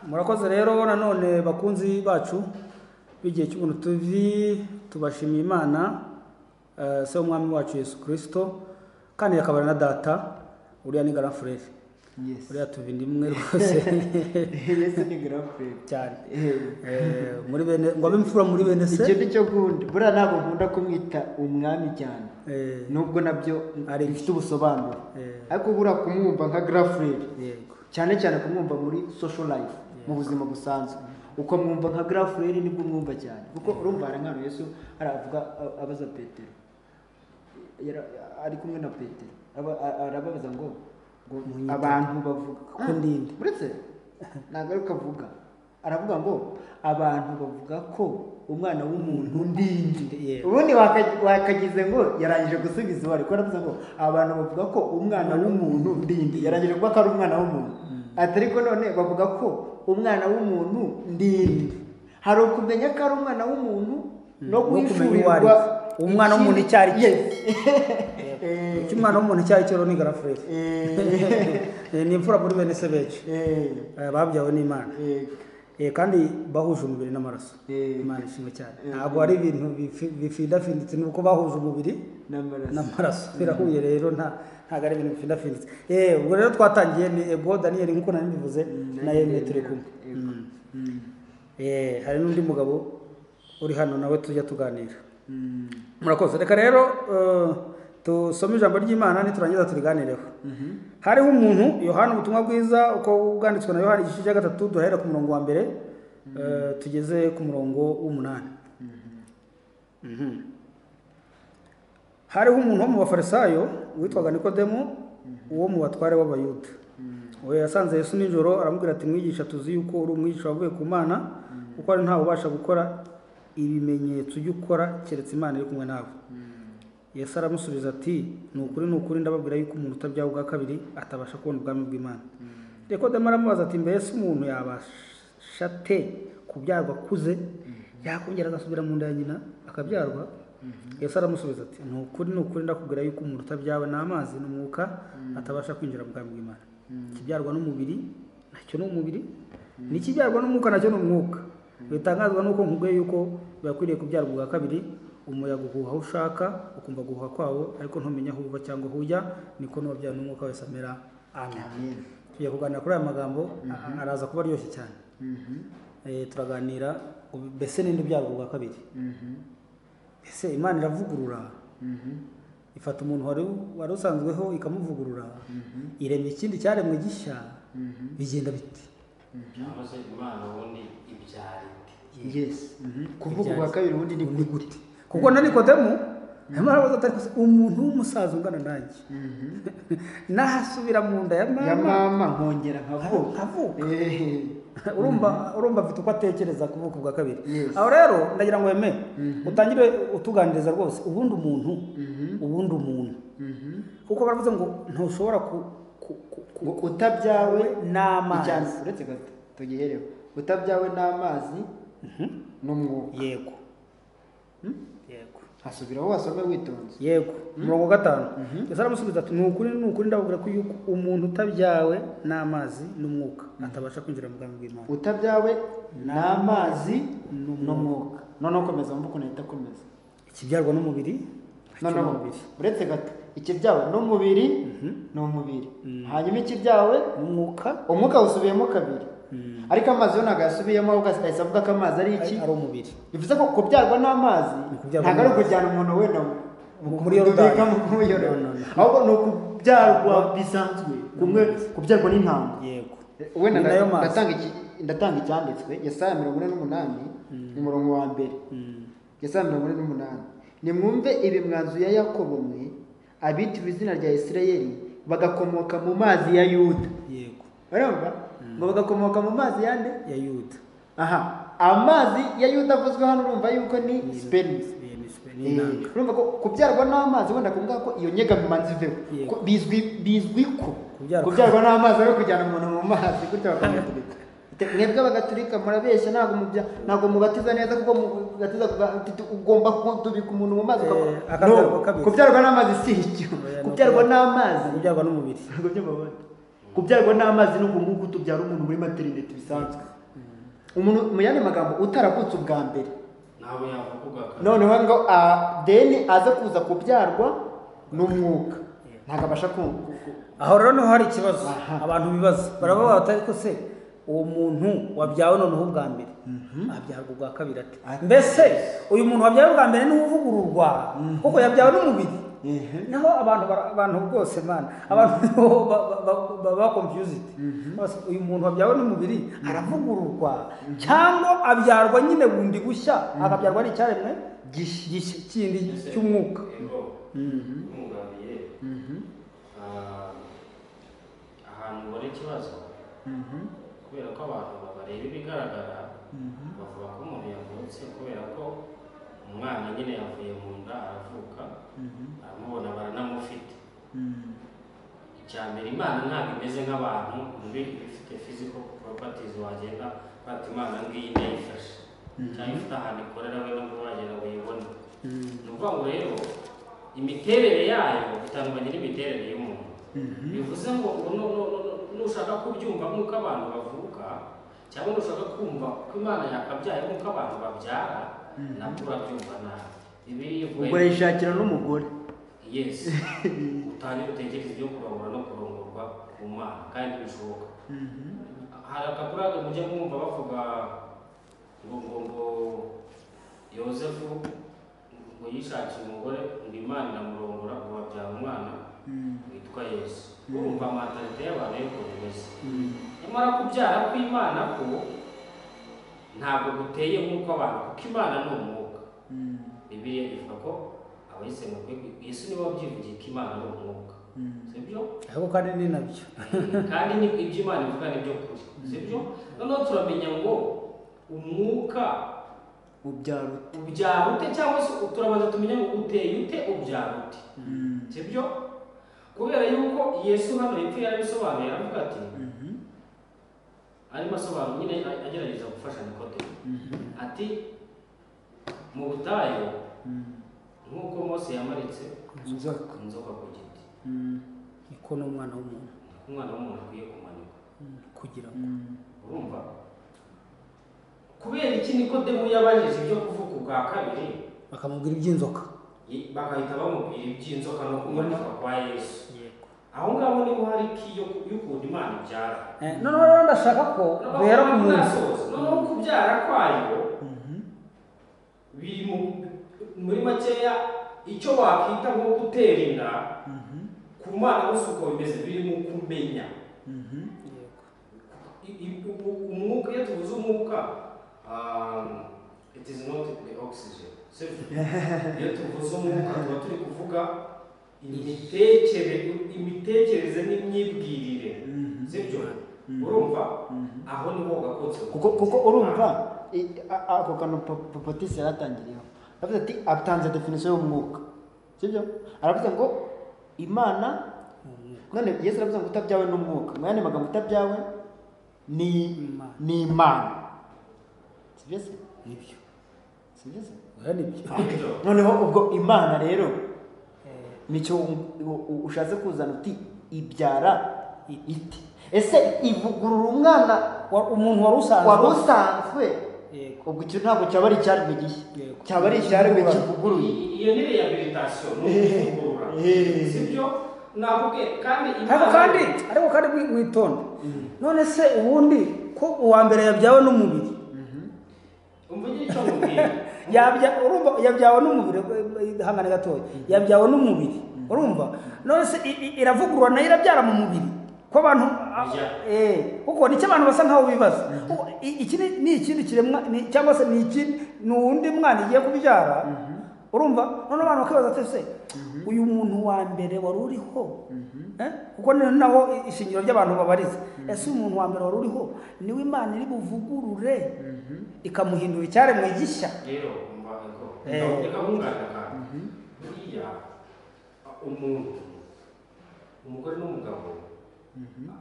murakoze rero nanone bakunzi bacu b'igihe cy'ubuntu TV tubashimiye Imana se umwami wacu Yesu Kristo kandi akabana na data uriya ni Grand Frère. Yes. Uriya tuvindi imwe rwose. Yesu ni Grand Frère cyane. Muri bene ngo abimfura muri bene se. Icyo nicyo gundi. Buriya ntabwo nkunda kumwita umwami cyane. Nubwo nabyo ari bifite ubusobanuro. Ariko buriya kumwumva nka Grand Frère. Yego. Cyane cyane kumwumva muri social life, mu buzima busanzwe. Uko mwumva nka Grand Frère nibwo mwumva cyane. Kuko urumva nkano Yesu aravuga abaza Petero. Ari kumwe na Petero. Arababaza ngo abantu bavuga ko ndinde. Uretse nagaruka avuga. Aravuga ngo abantu bavuga ko umwana w'umuntu ndinde. Ubundi wakagize ngo yarangije gusubiza wari ko aravuga ngo abantu bavuga ko umwana w'umuntu ndinde. Yarangije kuvuga ko ari umwana w'umuntu. Atariko none bavuga ko umwana w'umuntu ndinde. Hari ukumenya ko ari umwana w'umuntu no kwishurirwa umwana w'umuntu cyari cyo. Umwana w'umuntu cyari cyo ni Grand Frère. Ni imfura muri bene se bece. Babyawe n'Imana. Kandi bahuje umubiri n'amaraso. Imana ishimwe cyane. Ntabwo ari ibintu bifindafinditse nuko bahuje umubiri n'amaraso. Birahuye rero ntago ari ibintu bifindafinditse. Ubwo rero twatangiye ni Ego Daniel nkuko nari mbivuze na Yeme turi kumwe. Hari n'undi mugabo uri hano nawe tujya tuganira. Murakoze. Reka rero tusome ijambo ry'Imana niturangiza turiganireho. Hariho umuntu Yohana ubutumwa bwiza uko bwanditswe na Yohana igice cya 3 duhera ku murongo wa mbere tugeze ku murongo w'8. Hariho umuntu wo mu bafarisayo witwaga Nikodemo uwo mu batware w'Abayuda. We yasanze Yesu nijoro aramubwira ati mwigisha tuzi yuko uri umwigisha wavuye ku Mana kuko ari ntawe ubasha gukora ibimenyetso by'ukora keretse Imana iri kumwe nawe. Yesu aramusubiza ati ni ukuri ndababwira yuko umuntu utabyawe bwa kabiri atabasha kubona ubwami bw'Imana. Nikodemo aramubaza ati mbese umuntu yabasha te kubyarwa akuze yakongera agasubira mu nda ya nyina akabyarwa? Yesu aramusubiza ati ni ukuri ndakubwira yuko umuntu utabyawe n'amazi n'umwuka atabasha kwinjira mu bwami bw'Imana. Ikibyarwa n'umubiri nacyo ni umubiri, n'ikibyarwa n'umwuka nacyo ni umwuka. Bitangazwa nuko nkubwiye yuko bakwiriye kubyarwa bwa kabiri. Umuyaga uhuha aho ushaka ukumva guhuha kwawo ariko ntumenya aho uva cyangwa aho ujya, niko n'uwabyara n'umwuka wese amera. Amen. Tugiye kuganira kuri aya magambo araza kuba aryoshye cyane. Turaganira mbese ninde ubyarwa bwa kabiri. Mbese Imana iravugurura. Ifata umuntu wari usanzweho ikamuvugurura. Irema ikindi cyaremwe gishya. Bigenda biti. Cyangwa se Imana ubundi ibyara ite? Yes. Kuvuga bwa kabiri ubundi ni gute? Kuko na Nikodemo amarabaza atari umuntu w'umusaza ungana nanjye. Nahasubira mu nda ya mama nkongera nkavuka. Urumva afite uko atekereza kuvuka bwa kabiri. Aho rero ndagira ngo Yeme utangire utuganiriza rwose ubundi umuntu. Kuko baravuze ngo ntushobora utabyawe n'amazi. Uretse gato tugihereho. Utabyawe n'amazi n'umwuka. Yego. Hasubiraho wasome witonze. Yego. Murongo 5. Yesu aramusubiza ati ni ukuri ndababwira ko yuko umuntu utabyawe n'amazi n'umwuka atabasha kwinjira mu bwami bw'Imana. Utabyawe n'amazi n'umwuka. None komeza mvuko nahita komeza. Ikibyarwa n'umubiri. Uretse gato ikibyawe n'umubiri n'umubiri. Hanyuma ikibyawe n'umwuka. Umwuka usubiyemo kabiri. Ariko amazi yo ntago yasubiyemo ahubwo ahise avuga ko amazi ari iki? Ari umubiri. Bivuze ko kubyarwa n'amazi ntago ari kujyana umuntu wenda muri Yorodani. Ahubwo ni ukubyarwa bisanzwe. Kumwe kubyarwa n'intanga. Yego. Wenda ndatanga icyanditswe Yesaya 48 umurongo wa mbere. Yesaya 48. Nimwumve ibimwanzu ya Yakobo mwe abitwa izina rya Isirayeli bagakomoka mu mazi ya Yuda. Yego. Urumva? Ngo bagakomoka mu mazi yande ya Yuda. Amazi ya Yuda avuzwe hano urumva yuko ni sperms. Urumva ko kubyarwa n'amazi wenda kuvuga ko iyo nyegamimanzi iveho. Bizwi ko kubyarwa n'amazi ari kujyana umuntu mu mazi gutya bakamuturika. Mwebwe bagaturika murabeshya ntago mubatiza neza kuko mubatiza ugomba kutubika umuntu mu mazi kubyarwa n'amazi si icyo. Kubyarwa n'amazi kubyarwa n'umubiri. Kubyarwa n'amazi n'ubwo nguko tubyara umuntu muri maternity bisanzwe. umuntu mu yandi magambo utaravutse ubwa mbere ntabwo yavuga noneho ngo deni aze kuza kubyarwa n'umwuka ntabwo abasha aho rero niho hari ikibazo abantu bibaza baravuga bati ariko se uwo muntu wabyawe noneho ubwa mbere abyarwa ubwa kabiri ate mbese uyu muntu wabyawe ubwa mbere niwe uvugururwa kuko yabyawe n'umubiri naho abantu rwose mana abantu baba confused uyu muntu wabyawe n'umubiri aravugururwa cyangwa abyarwa nyine bundi gushya akabyarwa n'icyaremwe kindi cy'umwuka ahantu ubona ikibazo kubera ko abantu bareba ibigaragara bavuga ko umuntu yavutse kubera ko umwana nyine yavuye mu nda aravuka aramubona baranamufite icya mbere imana ntabwo imeze nk'abantu bifite physical properties wagenda bati imana ngiyi ndayifashe cyangwa ifite ahantu ikorera we nubwo wagenda ngo uyibone ni ukuvuga ngo rero imiterere yayo itandukanye n'imiterere y'umuntu bivuze ngo nushaka kubyumva nk'uko abantu bavuka cyangwa nushaka kumva ko imana yakabyaye nk'uko abantu babyara nabwo urabyumva nabi ubwo yishakira n'umugore yes utangira utekereza ibyo kurongora no kurongorwa ku mana kandi bishoboka hari akaburage mujya mwumva bavuga ngo yosefu ngo yishakiye umugore ngo imana iramurongora ngo babyara umwana witwa yesu urumva amatarite y'abantu y'uko bimeze nyamara kubyara kw'imana ko ntabwo guteye nk'uko abantu kuko imana ni umwuka bibiliya ivuga ko abayisema yesu niwe wabyivugiye ko imana ari umwuka sibyo ariko kandi ni nabyo kandi ni ibyo imana ivuga nibyo kuri sibyo noneho turamenya ngo umwuka ubyara ute cyangwa se turabanza tumenya ngo uteye ute ubyara ute sibyo kubera yuko yesu hano hepfo yarabisobanuye aravuga ati arimo asobanura nyine agerageza gufasha Nikodemo ati mu butayu nk'uko Mose yamaritse inzoka ku giti niko n'umwana w'umuntu akwiye kumanikwa kugira ngo urumva kubera iki Nikodemo yabajije ibyo kuvuga ubwa kabiri bakamubwira iby'inzoka bagahita bamubwira iby'inzoka no kumanikwa kwa Yesu aho ngaho niho hari y'ukuntu imana ibyara noneho ndashaka ko duhera ku muntu noneho kubyara kwayo biri muri makeya icyo wakwita nko gutera inda ku mana gusa uko bimeze biri mu kumenya umwuka iyo tuvuze umwuka it is not the oxygen iyo tuvuze umwuka tuba turi kuvuga imitekerereze n'imyibwirire sibyo urumva aho niho gakotse kuko urumva ako kantu Papatisi yaratangiriyeho aravuze ati atanze definition y'umwuka sibyo aravuze ngo imana none Yesu aravuze ngo utabyawe n'umwuka mu yandi magambo utabyawe ni imana sibyo se nibyo sibyo se nibyo noneho ubwo imana rero nicyo ushatse kuzana uti ibyara iti ese ivugurura umwana umuntu wari usanzwe ubwo icyo ntabwo cyaba ari icyaremwe gishya cyaba ari icyaremwe kivuguruye iyo ni rehabilitation no kuvugurura sibyo navuge kandi ariko kandi mwitonde none se ubundi ko uwa mbere yabyawe n'umubiri umvugira icyo mubwira yabyawe n'umubiri hangane gatoya yabyawe n'umubiri urumva none se iravugurura nayo irabyara mu mubiri ko abantu kuko nicyo abantu basa nkaho bibaza iki ni ikindi kiremwa cyangwa se ni uwundi mwana igiye kubyara urumva none abantu bakibaza ati se uyu muntu wa mbere wari uriho kuko naho ishingiro ry'abantu babariza ese umuntu wa mbere wari uriho niwe imana iri buvugurure ikamuhindura icyaremwe gishya rero reka mwungana kandi buriya umuntu umugore n'umugabo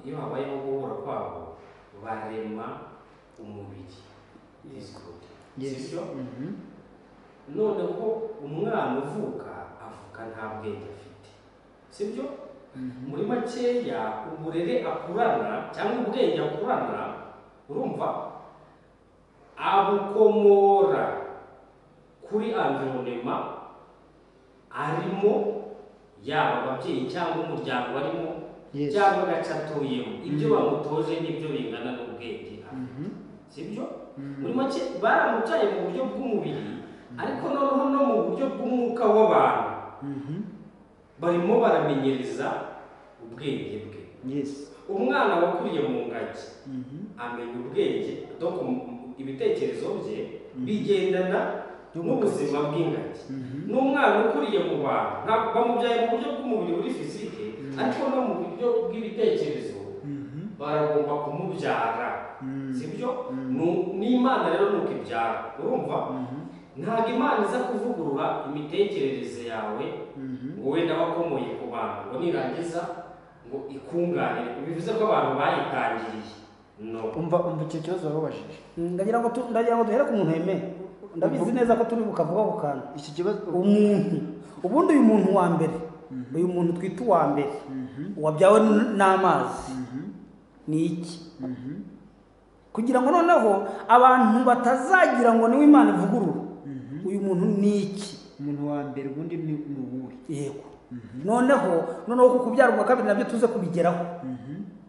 iyo habayeho guhura kwabo barema umubiri sibyo noneho umwana uvuka avuka nta bwenge afite sibyo muri makeya uburere akurana cyangwa ubwenge akurana urumva abukomora kuri environnement arimo, yaba ababyeyi cyangwa umuryango arimo, cyangwa agace atuyemo. Ibyo bamutoje nibyo bingana n'ubwenge. Sibyo? Muri make baramubyaye mu buryo bw'umubiri, ariko noneho no mu buryo bw'umwuka w'abantu barimo baramenyereza ubwenge bwe. Umwana wakuriye mu ngagi amenya ubwenge, donc ibitekerezo bye bigendana n'ubuzima bw'ingagi. N'umwana ukuriye mu bantu bamubyaye mu buryo bw'umubiri buri fizike, ariko no mu buryo bw'ibitekerezo baragomba kumubyara. Sibyo? N'Imana rero nuko ibyara. Urumva? Ntabwo Imana iza kuvugurura imitekerereze yawe ngo wenda wakomoye ku bantu ngo nirangiza ngo ikunganire. Bivuze ko abantu bayitangiriye. No. Umva icyo kibazo warubajije. Ndagira ngo duhere ku muntu yemeye. Ndabizi neza ko turi bukavuga ku kantu. Iki kibazo umuntu. Ubundi uyu muntu wa mbere, uyu muntu twita uwa mbere, wabyawe n'amazi. Ni iki? Kugira ngo noneho abantu batazagira ngo niwe Imana ivugurura. Uyu muntu ni iki? Umuntu wa mbere ubundi ni uwuhe? Yego. Noneho kukubyara ubwa kabiri nabyo tuze kubigeraho.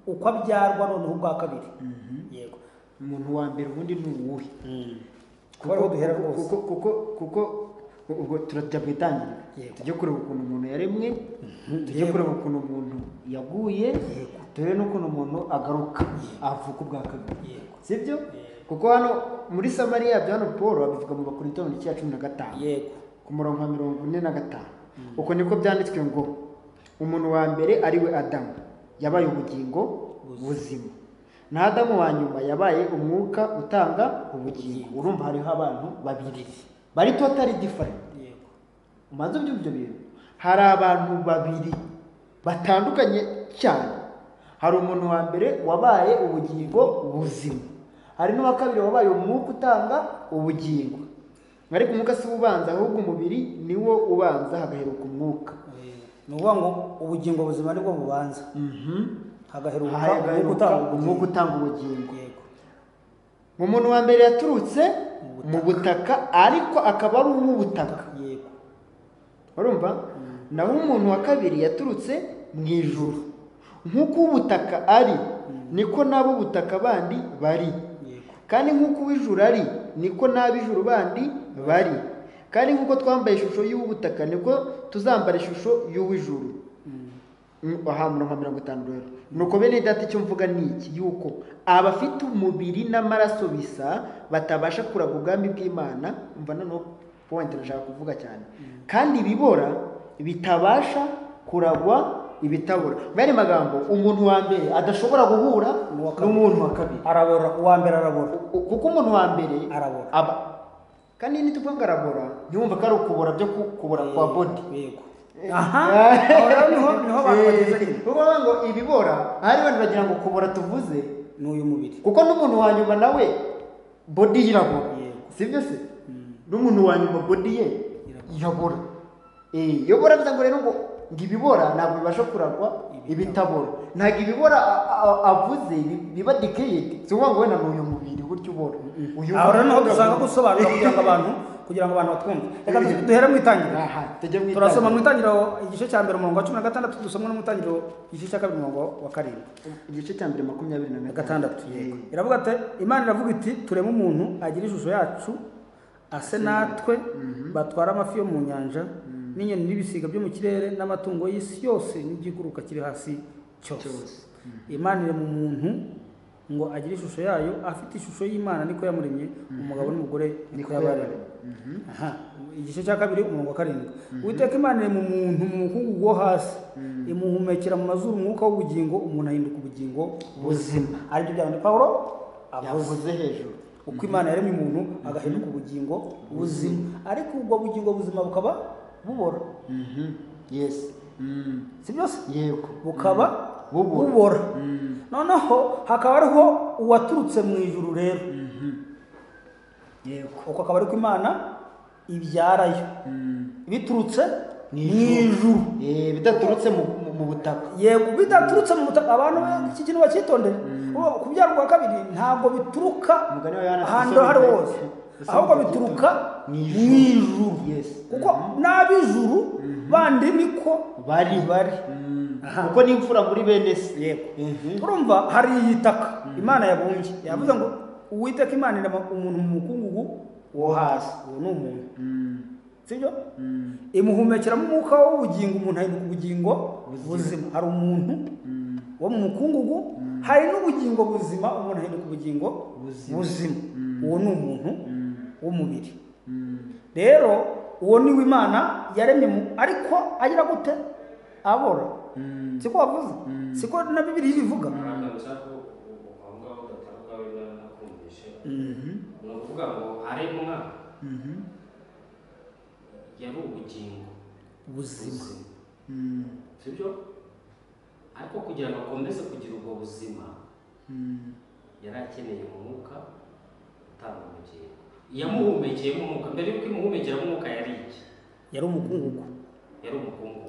Uko abyarwa noneho ubwa kabiri. Yego. Umuntu wa mbere ubundi ni uwuhe? Kuko ubwo turajya gutangira. Tujye kureba ukuntu umuntu yaremwe, tujye kureba ukuntu umuntu yaguye, turebe n'ukuntu umuntu agaruka avuka ubwa kabiri. Sibyo? Kuko hano muri Samariya bya hano Paul babivuga mu Bakorinto 15. Yego. Ku murongo wa 45. Uko niko byanditswe ngo umuntu wa mbere ari we Adamu yabaye ubugingo buzima, na Adamu wa nyuma yabaye umwuka utanga ubugingo. Urumva hariho abantu babiri bari totally different. Yego. Umaze ibyo bintu, hari abantu babiri batandukanye cyane. Hari umuntu wa mbere wabaye ubugingo buzima, hari n'uwa kabiri wabaye umwuka utanga ubugingo. Ariko umwuka si ubanza, ahubwo umubiri niwo ubanza hagaheruka umwuka. Ni ukuvuga ngo ubugingo buzima nibwo bubanza, hagaheruka umwuka utanga ubugingo. Umuntu wa mbere yaturutse mu butaka, ariko akaba ari uw'ubutaka. Urumva? Naho umuntu wa kabiri yaturutse mu ijuru. Nk'uko ubutaka ari, niko n'abo ubutaka bandi bari. Kandi nk'uko uw'ijuru ari, niko n'ab'ijuru bandi bari. Kandi nk'uko twambaye ishusho y'ubutaka, niko tuzambara ishusho y'uw'ijuru. Aha murongo 50 rero. Nuko bene data icyo mvuga ni iki, yuko abafite umubiri n'amaraso bisa batabasha kuraga ubwami bw'Imana. Umva noneho point nashaka kuvuga cyane. Kandi ibibora bitabasha kuragwa ibitabura. Bari magambo, umuntu wa mbere adashobora guhura n'umuntu wa kabiri. Arabora, uwa mbere arabora. Kuko umuntu wa mbere arabora. Kandi nituvuga arabora, ntiwumva ko ari ukubora byo kubora kwa body. Yego. Aha. Niho bageze. Kuko ngo ibibora, hari bandi bagira ngo kubora tuvuze n'uyu mubiri. Kuko n'umuntu wa nyuma nawe body irabora. Sibyo se? N'umuntu wa nyuma body ye irabora. Yobora bizango rero ngo ngibibora ntabwo bibasha kuragwa ibitabora. Ntabwo ibibora avuze biba decayed. Cyo ngo wena n'uyu mubiri buryo ubora. Aho rero naho dusanga gusobanura kugira ngo abantu batwumve. Reka duhere mu itangiriro. Turasoma mu itangiriro igice cya mbere umurongo wa 16, dusomwa no mu itangiriro igice cya kabiri umurongo wa 7. Igice cya mbere 26. Iravuga ati Imana iravuga iti tureme umuntu agira ishusho yacu ase natwe batwara amafi yo mu nyanja n'inyoni n'ibisiga byo mu kirere n'amatungo y'isi yose n'igikuruka kiri hasi cyose. Imana iri mu muntu ngo agire ishusho yayo, afite ishusho y'Imana niko yamuremye, umugabo n'umugore niko yabaremye. Igice cya kabiri umurongo wa 7. Uwiteka Imana iri mu muntu mu mukungugu wo hasi, imuhumekera mu mazuru umwuka w'ubugingo, umuntu ahinduka ubugingo buzima. Aribyo byanditse Paulo avuze hejuru. Uko Imana yaremye umuntu agahinduka ubugingo buzima, ariko ubwo bugingo buzima bukaba bubora. Yes. Si byose? Yego. Bukaba bubora. Noneho hakaba ariho uwaturutse mu ijuru rero. Yego. Uko akaba ariko Imana ibyarayo. Biturutse mu ijuru. Bidaturutse mu mu butaka. yego bidaturutse mu butaka. Abantu iki kintu bakitondera. Kubyara ubwa kabiri ntabwo bituruka Umugani wa Yohana ahantu aho ari hose, ahubwo bituruka mu ijuru. Kuko n'ab'ijuru bandi niko bari. Kuko ni imfura muri bene se. Yego. Urumva hari iyitaka Imana yabumbye, yavuze ngo Uwiteka Imana irema umuntu mu mukungugu wo hasi. Uwo ni umuntu, sibyo? Imuhumekeramo umwuka w'ubugingo, umuntu ahinduka ubugingo buzima. Hari umuntu wo mu mukungugu, hari n'ubugingo buzima, umuntu ahinduka ubugingo buzima. Uwo ni umuntu w'umubiri. Rero uwo ni w'Imana yaremye, ariko agira gute? Abora. Siko wavuze? Siko na Bibiliya ibivuga? Ni ukuvuga ngo haremwa yari ubugingo buzima, sibyo? Ariko kugira ngo akomeze kugira ubwo buzima yari akeneye umwuka utanga ubugingo. Yamuhumekeyemo umwuka. Mbere y'uko imuhumekeramo umwuka yari iki? yari umukungugu. Yari umukungugu.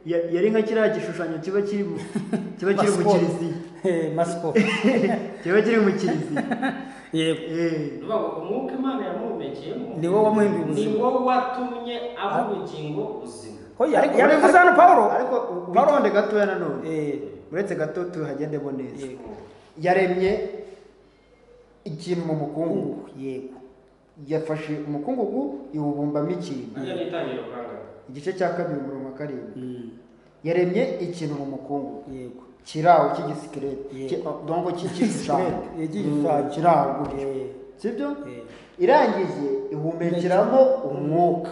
Yari nka kiriya gishushanyo kiba kiri mu kiliziya. Masiko. Kiba kiri mu kiliziya. Yego. Umwuka Imana yamuhumekeyemo Ni wowe wamuhinduye ubuzima. Ni wowe watumye aba ubugingo buzima. Yabivuze hano Pawulo. Ariko witonde gatoya nanone. Uretse gato tuhagendemo neza. Yaremye ikintu mu mukungugu. Yego. Yafashe umukungugu iwubumbamo ikintu. Igice cya 2 umurongo wa 7. Yaremye ikintu mu mukungugu. Yego. Kirawo cy'igisikirete. Dongo cy'igishushanyo. Kirawo. Sibyo? Irangije ihumekeramo umwuka.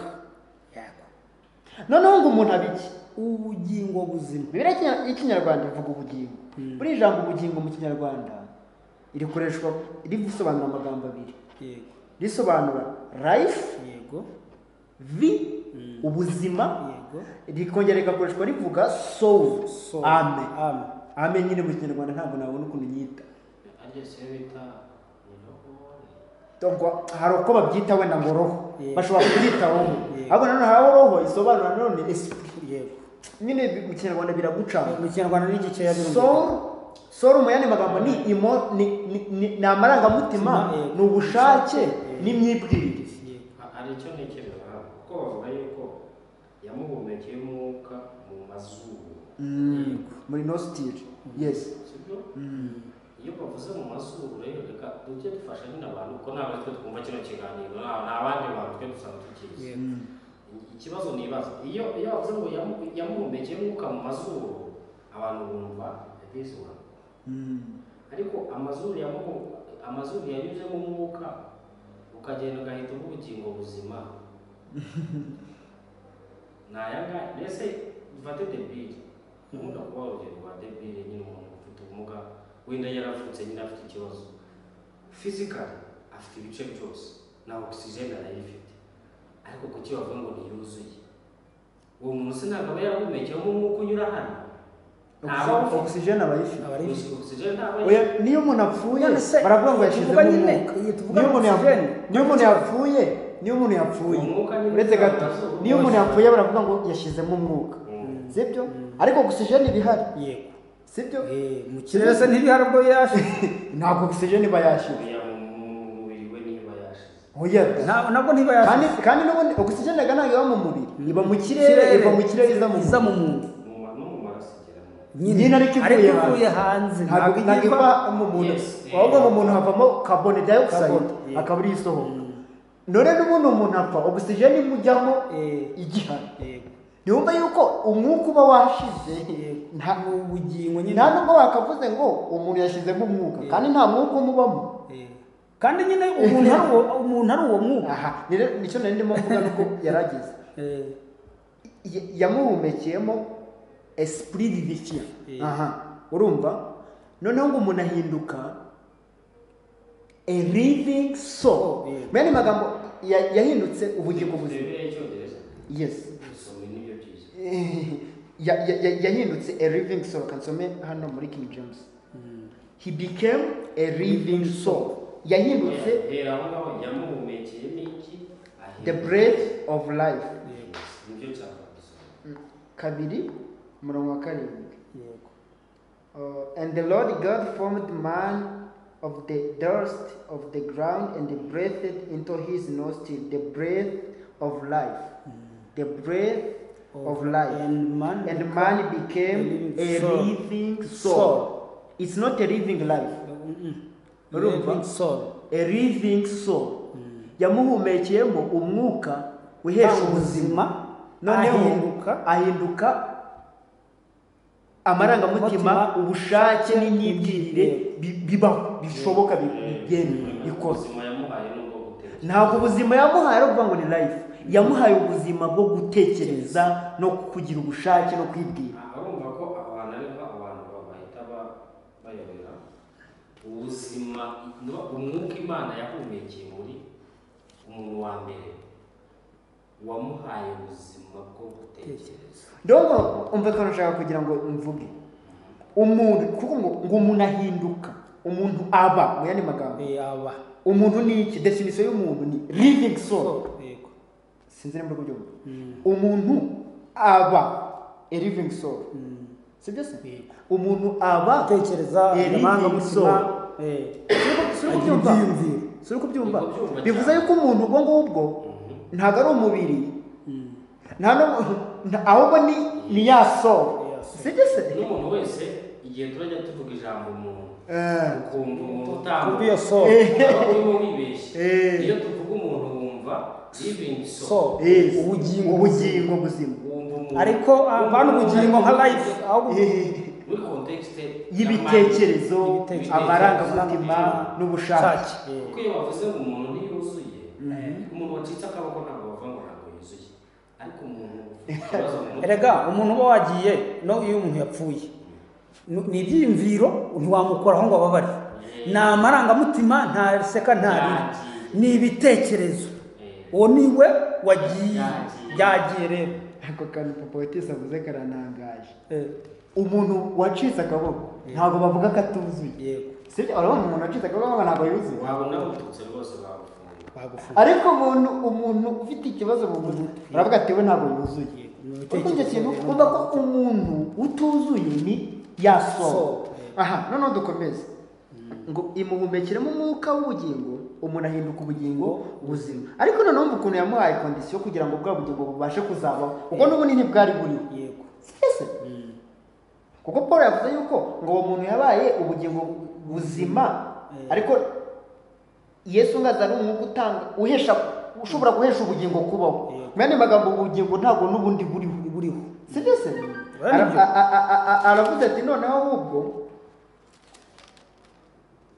Noneho ngo umuntu abiki ubugingo buzima. Bibiliya y'ikinyarwanda ivuga ubugingo. Buri ijambo ubugingo mu kinyarwanda irikoreshwa risobanura amagambo abiri. Yego. Risobanura life. Yego. Ubuzima. Yego. Rikongera rigakoreshwa rivuga soul. Amen nyine mu kinyarwanda ntabwo nabona ukuntu nyita. Donc hari uko babyita wenda ngo roho. Bashobora kubyita roho. Ahubwo nanone hari roho isobanura nanone esprit. Yego. Nyine mu kinyarwanda biragucanga. Mu kinyarwanda ni igice soul mu yandi magambo ni amarangamutima, ni ubushake n'imyibwirire. Hari icyo ntekereza kuko bavuga yuko yamuhumekeye umwuka mu mazuru. Muri nostile. Yes. Iyo bavuze mu mazuru rero reka tujye dufasha nyine abantu kuko ntabwo twe twumva kino kiganiro nta bandi bantu twe dusanga tukizi. Ikibazo nibaza iyo bavuze ngo yamuhumekeye umwuka mu mazuru, abantu bumva episode. Ariko amazuru yanyuzemo umwuka ukagenda ugahita ubugingo buzima. Nayanga mbese dufate debile. Nkunda kuba urugero rwa debile, nyine umuntu ufite ubumuga wenda yaravutse nyine afite ikibazo physically, afite ibice byose na oxygen arayifite, ariko kuki bavuga ngo ntiyuzuye? Uwo muntu se ntabwo aba yarahumekeyemo umwuka unyura hano. Oxygen abayifite. Oya, niyo umuntu apfuye baravuga ngo yashizemo umwuka. Niyo umuntu yapfuye uretse gato, niyo umuntu yapfuye baravuga ngo yashizemo umwuka. Sibyo? Ariko oxygen ibihari. Yego. Sibyo? Mu kirere se ntibihari bwo yashize. Ntabwo oxygen iba yashize. Nabwo ntiba yashize. Kandi n'ubundi oxygen ntabwo iba mu mubiri, iba mu kirere, iva mu kirere iza mu muntu. Nyine ariko ivuye hanze. Ntabwo iva mu muntu. Ahubwo mu muntu havamo carbon dioxide akaba ari isohoka. None n'ubundi umuntu apfa oxygen imujyamo igihari. Niwumva yuko umwuka uba washize nta ubugingo nyine, nta nubwo wakavuze ngo umuntu yashizemo umwuka kandi nta mwuka umubamo. Kandi nyine umuntu ari uwo mwuka. Nicyo nari ndimo mvuga nuko yaragize. Yamuhumekeyemo esprit vivifiant. Urumva? Noneho ngo umuntu ahinduka a living soul. Mene magambo yahindutse ubugingo buzima. Yes. Yahindutse a living soul. Kansome hano muri King James. He became a living soul. Yahindutse the breath of life. Kabiri umurongo wa karindwi. yego And the Lord God formed man of the dust of the ground and breathed into his nostril the breath of life. The breath of life. and man became a living soul. It's not a living life. living soul. A living soul. Yamuhumekeyemo umwuka uhesha ubuzima, noneho ahinduka amarangamutima, ubushake n'imyibwirire bibaho, bishoboka, bigenda bikoze. Ntabwo ubuzima yamuhaye ari ukuvuga ngo ni life, yamuhaye ubuzima bwo gutekereza no kugira ubushake no kwibwira. urumva ko abantu ariko abantu bahita bayobera ubuzima, umwuka Imana yahumekeye muri umuntu wa mbere wamuhaye ubuzima bwo gutekereza. Ndongo umva ko nashaka kugira ngo mvuge umuntu, kuko ngo umuntu ahinduka, umuntu aba, mu yandi magambo aba umuntu ni iki? Definition y'umuntu ni living soul. yego Sinzi nimba kubyumva. Umuntu aba a living soul. Sibyo se? Umuntu aba tekereza amarangamutima. Suri kubyumva. Bivuze yuko umuntu ubwo ngubwo ntabwo ari umubiri, ahubwo ni ya soul. Sibyo se? N'umuntu wese igihe turajya tuvuga ijambo umuntu ukumva umuntu utanga iyo soul urimo wibeshye. Iyo tuvuga umuntu wumva living soul, ubugingo buzima. ariko abantu ubugingo nka life muri context y'ibitekerezo, amarangamutima n'ubushake. kuko iyo bavuze ngo umuntu ntiyuzuye, umuntu wacitse akaboko ntabwo bavuga ngo ntabwo yuzuye, ariko umuntu erega umuntu uba wagiye no iyo umuntu yapfuye ni ibyiyumviro ntiwamukoraho ngo ababare, ni amarangamutima, nta seka nta riri, ni ibitekerezo. uwo niwe wagiye byagiye rero. Ako kantu Papa Wetisa avuze karantangaje. Umuntu wacitse akaboko ntabwo bavuga ko atuzuye. Yego. Sibyo, urabona umuntu wacitse akaboko ntabwo yuzuye. wabona ututse rwose bagufunga. Ariko umuntu ufite ikibazo mu mutwe uravuga ati we ntabwo yuzuye. Kuko icyo kintu kumva ko umuntu utuzuye ni ya soul. Aha, noneho dukomeze. Ngo imuhumbekiremo umwuka w'ubugingo, umuntu ahinduka ubugingo buzima. Ariko noneho ukuntu yamuhaye condition kugira ngo bwa bugingo bubashe kuzabaho, kuko n'ubundi ntibwari buri. Yego. Sese. Kuko Paul yavuze yuko ngo uwo muntu yabaye ubugingo buzima, ariko Yesu ngaza ari umwuka utanga uhesha, ushobora guhesha ubugingo kubaho. Mwene magambo ubugingo ntabwo n'ubundi buriho. Sese. Aravuze ati noneho ahubwo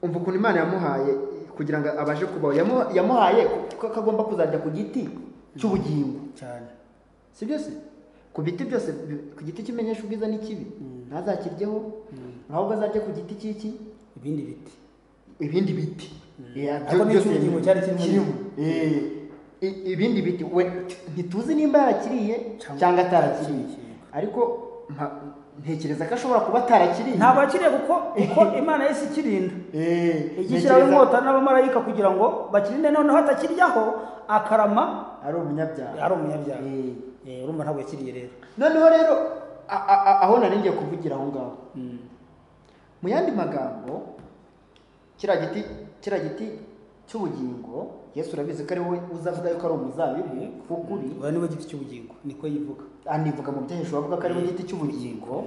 umva ukuntu Imana yamuhaye kugira ngo abashe kubaho, yamuhaye ko kagomba kuzajya ku giti cy'ubugingo cyane. Sibyo se? Ku biti byose, ku giti kimenyesha ubwiza n'ikibi ntazakiryeho, ahubwo azajya ku giti cy'iki, ibindi biti byo byose ubugingo cyari kirimo. Ibindi biti we ntituzi nimba yarakiriye cyangwa atarakiriye, ariko ntekereza ko ashobora kuba atarakiriye. Ntabwo akiriye kuko Imana yese ikirinda. Igishyiraho inkota n'abamarayika kugira ngo bakirinde, noneho hatakiryaho akarama ari umunyabyaha. Urumva ntabwo yakiriye rero. Noneho rero aho nari ngiye kuvugira aho ngaho, mu yandi magambo kiriya giti cy'ubugingo Yesu urabizi ko ari we uzavuga yuko ari umuzabibu w'ukuri. Uwo niwe giti cy'ubugingo, niko yivuga. Anivuga mu byahisho bavuga ko ari we giti cy'ubugingo.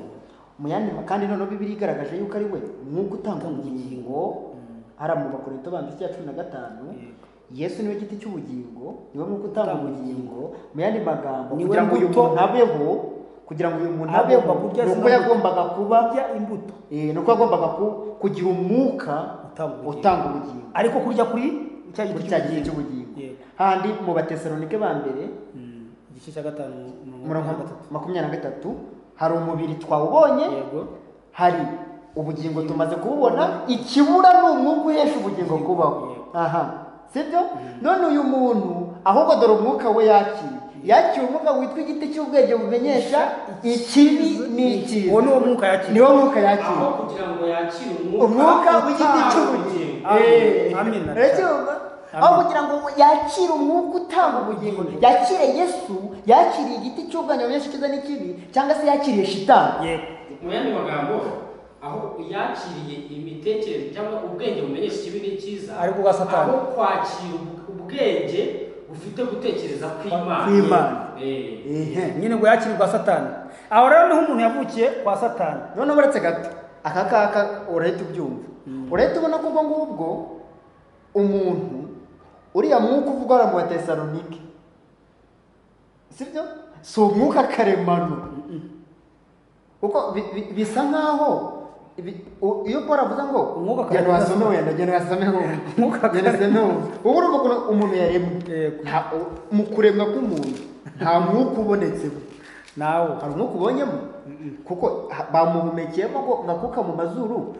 Mu yandi kandi noneho Bibiliya igaragaje yuko ari we umwuka utanga ubugingo. Ara mu Bakorinto ba 15 Yesu niwe giti cy'ubugingo, niwe mwuka utanga ubugingo. Mu yandi magambo kugira ngo uyu muntu abeho, nuko yagombaga kuba imbuto, nuko yagombaga kugira umwuka utanga ubugingo, ariko kurya kuri cya giti cy'ubugingo. Handi mu Batesalonike ba mbere igice cya 5 23 hari umubiri twawubonye, hari ubugingo tumaze kububona, ikibura ni umwuka uhesha ubugingo kubaho. Sibyo? None uyu muntu ahubwo dore umwuka we yakiye umwuka witwa igiti cy'ubwenge bumenyesha ikibi n'icyiza. Uwo niwo mwuka yakiye. Niwo mwuka yakiye. Kugira ngo yakire umwuka w'igiti cy'ubugingo. Amina. aho kugira ngo yakire umwuka utanga ubugingo, yakire Yesu, yakiriye igiti cy'ubwenge bumenyesha icyiza n'ikibi, cyangwa se yakiriye shitani. Mu yandi magambo, aho yakiriye imitekerereze cyangwa ubwenge bumenyesha ikibi n'icyiza, ariko bwa Satani, aho kwakira ubwenge bufite gutekereza kw'Imana. nyine ngo yakire bwa Satani. Aho rero niho umuntu yavukiye kwa Satani. None uretse gato aka urahita ubyumva, urahita ubona ko ubwo ngubwo umuntu uriya mwuka uvuga mu Batesalonike, sibyo? Si umwuka karemano, kuko bisa nkaho iyo Paul avuga ngo umwuka ubu umuntu yaremwe, mu kuremwa k'umuntu nta mwuka ubonetsemo, nawe hari umwuka ubonyemo, kuko bamuhumekeyemo ngo ngakuka mu mazuru,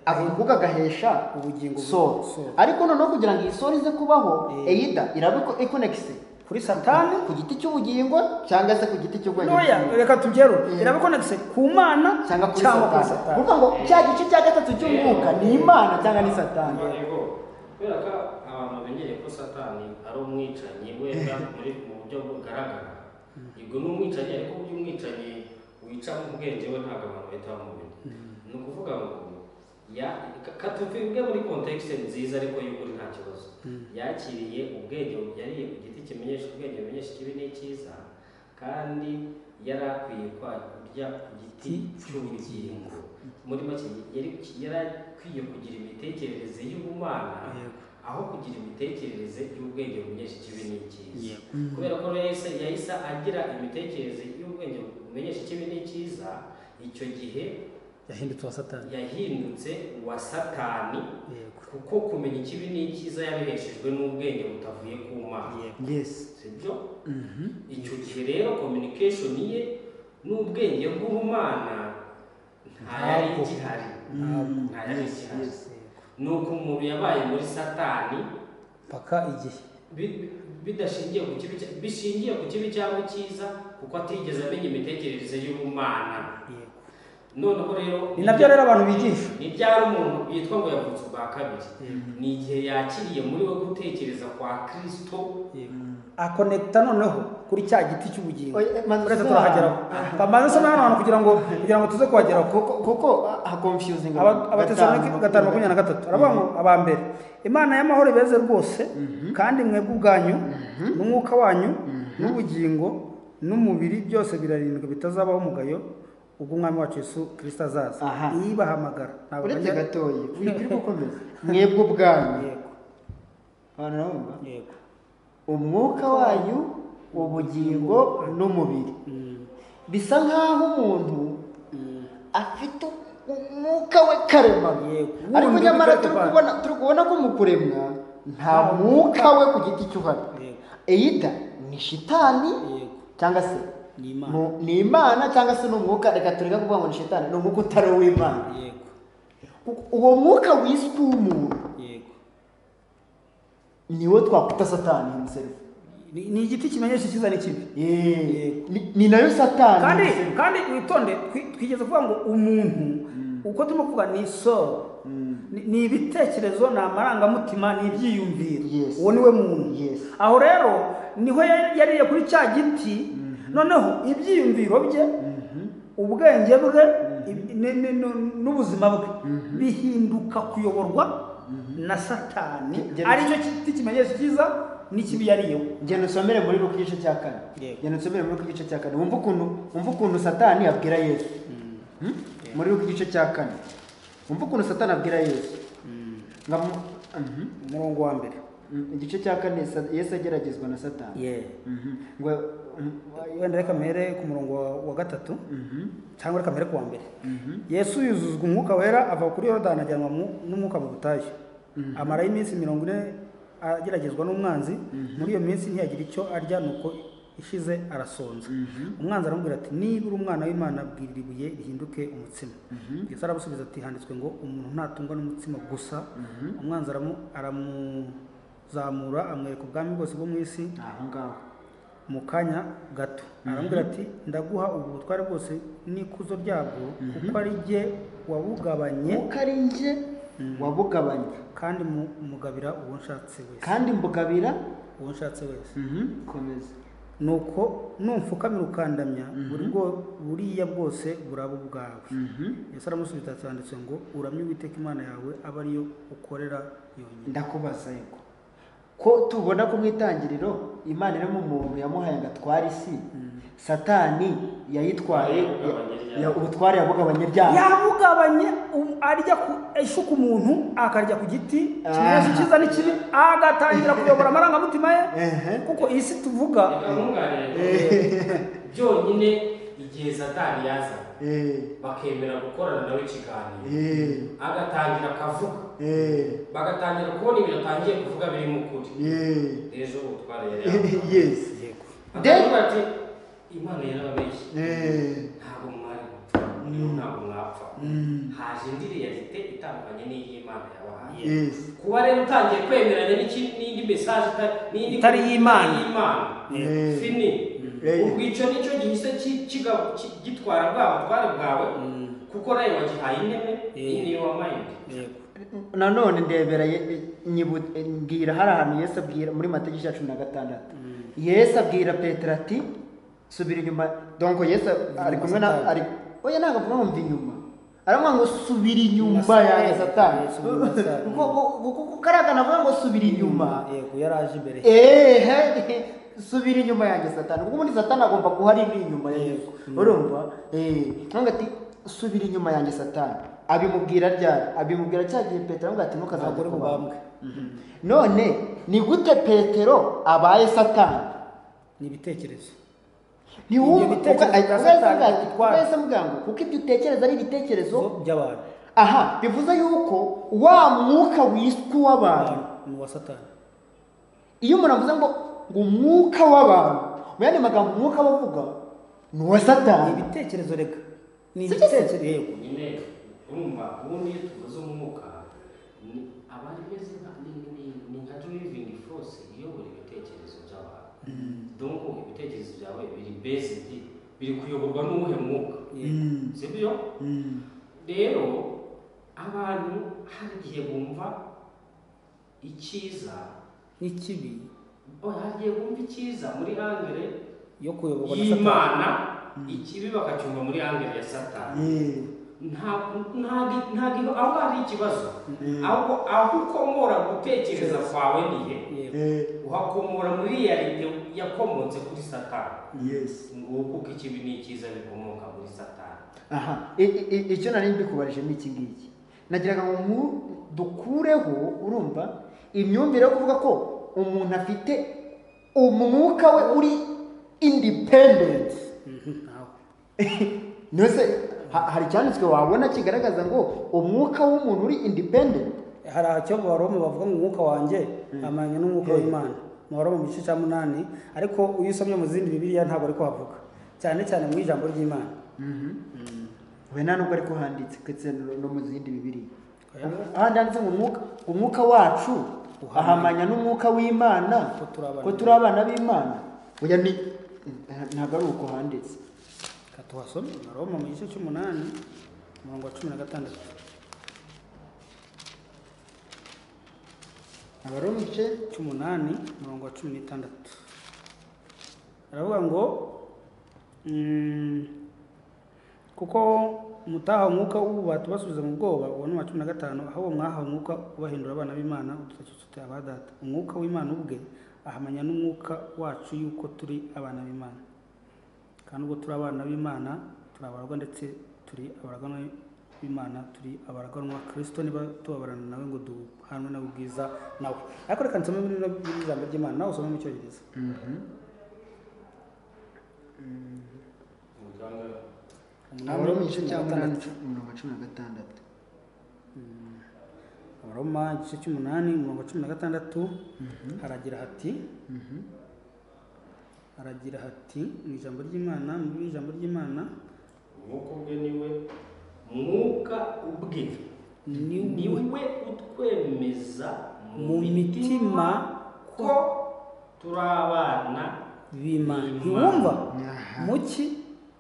akuka agahesha ubugingo so. Ariko noneho kugira ngo iyi soro ize kubaho, eyida iraba ikonekise kuri Satani, ku giti cy'ubugingo cyangwa se ku giti cy'ubwenge. Noya reka tugero iraba ikonekise ku Mana cyangwa kuri Satani. Kuvuga ngo cya gice cya gatatu cy'umwuka ni Imana cyangwa ni Satani. Kubera ko abantu bamenyereye ko Satani ari umwicanyi wenda mu buryo bugaragara, ubwo ni umwicanyi, ariko uburyo umwicanyi wica mu bwenge we ntabwo abantu bahita bamubona. Ni ukuvuga ngo katuvuge muri kontekste nziza ariko y'ukuri nta kibazo, yakiriye ubwenge, yariye ku giti kimenyesha ubwenge bumenyesha ikibi n'icyiza, kandi yari akwiye kurya ku giti cy'ubugingo. Muri make yari akwiye kugira imitekerereze y'ubumana aho kugira imitekerereze y'ubwenge bumenyesha ikibi n'icyiza. Kubera ko yahise agira imitekerereze y'ubwenge bumenyesha ikibi n'icyiza, icyo gihe yahindutse uwa Satani, kuko kumenya ikibi n'icyiza yabiheshejwe n'ubwenge butavuye ku Mana. Sibyo? Icyo gihe rero communication ye n'ubwenge bw'Ubumana ntayari igihari. Nuko umuntu yabaye muri Satani paka igihe bidashingiye ku kibi, bishingiye ku kibi cyangwa icyiza, kuko atigeze amenya imitekerereze y'Ubumana. Noneho rero ni nabyo rero abantu bigisha, ni byari umuntu yitwa ngo yavutse ubwa kabiri, ni igihe yakiriye muri we gutekereza kwa Kristo, akonekta noneho kuri cya giti cy'ubugingo. Uretse turahageraho kamanze sana hano kugira ngo tuze kuhageraho, kuko confusing. Abatesalonike 5:23 aravuga ngo abambere, Imana y'amahoro ibeze rwose, kandi mwebwe ubwanyu n'umwuka wanyu n'ubugingo n'umubiri byose birarindwa bitazabaho umugayo ubwo Umwami wacu Yesu Kristo azaza. Yibahamagara uretse gatoye wikiri gukomeza, mwebwe ubwanyu, umwuka wanyu, ubugingo n'umubiri. Bisa nkaho umuntu afite umwuka we karemano, ariko nyamara turi kubona ko mu kuremwa nta mwuka we ku giti cy'uhari. Eyida ni shitani cyangwa se ni Imana, cyangwa se n'umwuka. Reka tureka kuvuga ngo ni shitani, ni umwuka utari uw'Imana. Uwo mwuka wiswe umuntu niwo twakwita Satani himself. Ni igiti kimenyesha icyiza n'ikibi, ni nayo Satani. Kandi witonde, twigeze kuvuga ngo umuntu uko turimo kuvuga ni soul, ni ibitekerezo, ni amarangamutima, ni ibyiyumviro. Uwo niwe muntu. Aho rero niho yariye kuri cya giti, noneho ibyiyumviro bye, ubwenge bwe n'ubuzima bwe bihinduka kuyoborwa na Satani, aricyo giti kimenyesha icyiza n'ikibi yariyeho. Genda usomere muri Luka igice cya 4. Wumva ukuntu Satani abwira Yesu. Muri Luka igice cya 4 wumva ukuntu Satani abwira Yesu. Umurongo wa mbere, igice cya 4 Yesu ageragezwa na Satani. Ngo wenda reka mpere ku murongo wa 3 cyangwa reka mpere ku wa mbere. Yesu yuzuzwa umwuka wera, ava kuri Yorodani ajyanwa n'umwuka mu butayu, amarayo iminsi 40 ageragezwa n'umwanzi. Muri iyo minsi ntiyagira icyo arya, nuko ishize arasonza. Umwanzi aramubwira ati, niba uri umwana w'Imana bwirira ibuye rihinduke umutsima. Yesu aramusubiza ati, handitswe ngo umuntu ntatungwa n'umutsima gusa. Umwanzi aramuzamura amwereka ubwami bwose bwo mu isi aho ngaho mu kanya gato. Aramubwira ati, ndaguha ubu butware bwose n'ikuzo ryabwo, kuko ari jye wabugabanye, wabugabanya kandi mugabira uwo nshatse wese kandi mbugabira uwo nshatse wese komeza nuko numfukamira ukandamya buriya bwose buraba ubwawe Yesu aramusubiza cyanditse ngo uramye Uwiteka Imana yawe aba ariyo ukorera yonyine. ndakubaza yego ko tubona ko mu itangiriro Imana iri mu muntu yamuhaye ngo atware isi Satani yayitwaye ubutware yabugabanye ryabo yabugabanye arya ishuka umuntu akarya ku giti kimeze cyiza n'ikibi agatangira kuyobora amarangamutima ye kuko iyi si tuvuga byonyine igihe Satani yaza bakemera gukorana nawe ikiganiro agatangira akavuga bagatangira kubona ibintu atangiye kuvuga biri mu kuri ejo ubutware yari yego ati Imana yarababeshye ntabwo mwari gupfa ntabwo mwapfa haje indi realite itandukanye n'iy'Imana yabahaye kuba rero utangiye kwemeranya n'indi message itari y'Imana fini ubwico nicyo gihise gitwara bwa butware bwawe kuko nawe wagihaye intebe iyi niyo wamaye. nanone ndebera mbwira hari ahantu Yesu abwira muri Mateyo 16 Yesu abwira Petero ati subira inyuma donc Yesu ari kumwe na ari oya ntabwo avuga ngo mva inyuma aramwa ngo subira inyuma ya Satani kuko karagana avuga ngo subira inyuma yego yaraje imbere subira inyuma ya Satani kuko muri Satani agomba kuhari inyuma ya Yesu urumva nanga ati subira inyuma ya Satani abimubwira cya gihe Petero ngo ati ntukazagore kubambwe none ni gute Petero abaye Satani ni ibitekerezo ni wumva kuko ibyo utekereza ari ibitekerezo by'abantu bivuze yuko wa mwuka wiswe w'abantu ni wa Satani. iyo umuntu avuze ngo umwuka w'abantu mu yandi magambo umwuka bavuga ni wa Satani. Ni ibitekerezo reka ni ibitekerezo yego nyine urumva ubundi iyo tuvuze umwuka ni abari beze ni nka driving force iyobora ibitekerezo by'abantu donc ibitekerezo byawe biri based biri kuyoborwa n'uwuhe mwuka sibyo rero abantu hari igihe bumva icyiza n'ikibi hagiye bumva icyiza muri angere yo kuyoborwa na Imana ikibi bakacyumva muri angere ya Satani ntabwo aho hari ikibazo aho ukomora gutekereza kwawe nihe uhakomora muri realite yakomotse kuri Satani nguko uko ikibi n'ikiza bikomoka muri Satani. Icyo nari mbikubarije ni iki ngiki nagiraga ngo dukureho urumva imyumvire yo kuvuga ko umuntu afite umwuka we uri independent nose hari cyanditswe wabona kigaragaza ngo umwuka w'umuntu uri independent. Hari icyo Baroma bavuga ngo umwuka wanjye amanye n'umwuka w'Imana mu Baroma mu gice cya 8 ariko iyo usomye mu zindi Bibiliya ntabwo ari ko havuga cyane cyane mu ijambo ry'Imana we nubwo ariko handitse ketse no mu zindi Bibiliya handitse ngo umwuka wacu ahamanya n'umwuka w'Imana ko turi abana b'Imana oya ni ntabwo ari uko handitse katuhasome Baroma mu gice 8 umurongo wa 16 Abaroma igice 8 umurongo wa 16 aravuga ngo kuko mutaha umwuka w'ububata basubiza mu bwoba uwo ni wa 15 aho mwahawe umwuka ubahindura abana b'Imana ututatutse abadata umwuka w'Imana ubwe ahamanya n'umwuka wacu yuko turi abana b'Imana kandi ubwo turi abana b'Imana turabarwa ndetse turi abaragwa b'Imana turi abaraganwa Kristo niba tubabarana nawe ngo duhanwe nawe ubwiza nawe ariko reka nsome muri ijambo ry'Imana nawe usome mu Cyongereza Abaroma igice cya 8 umurongo wa 16 Abaroma igice cya 8 umurongo wa 16 haragira hati mu ijambo ry'Imana umwuka ubwe mwuka ubwe niwe utwemeza mu mitima ko turi abana b'Imana. Ntiwumva muki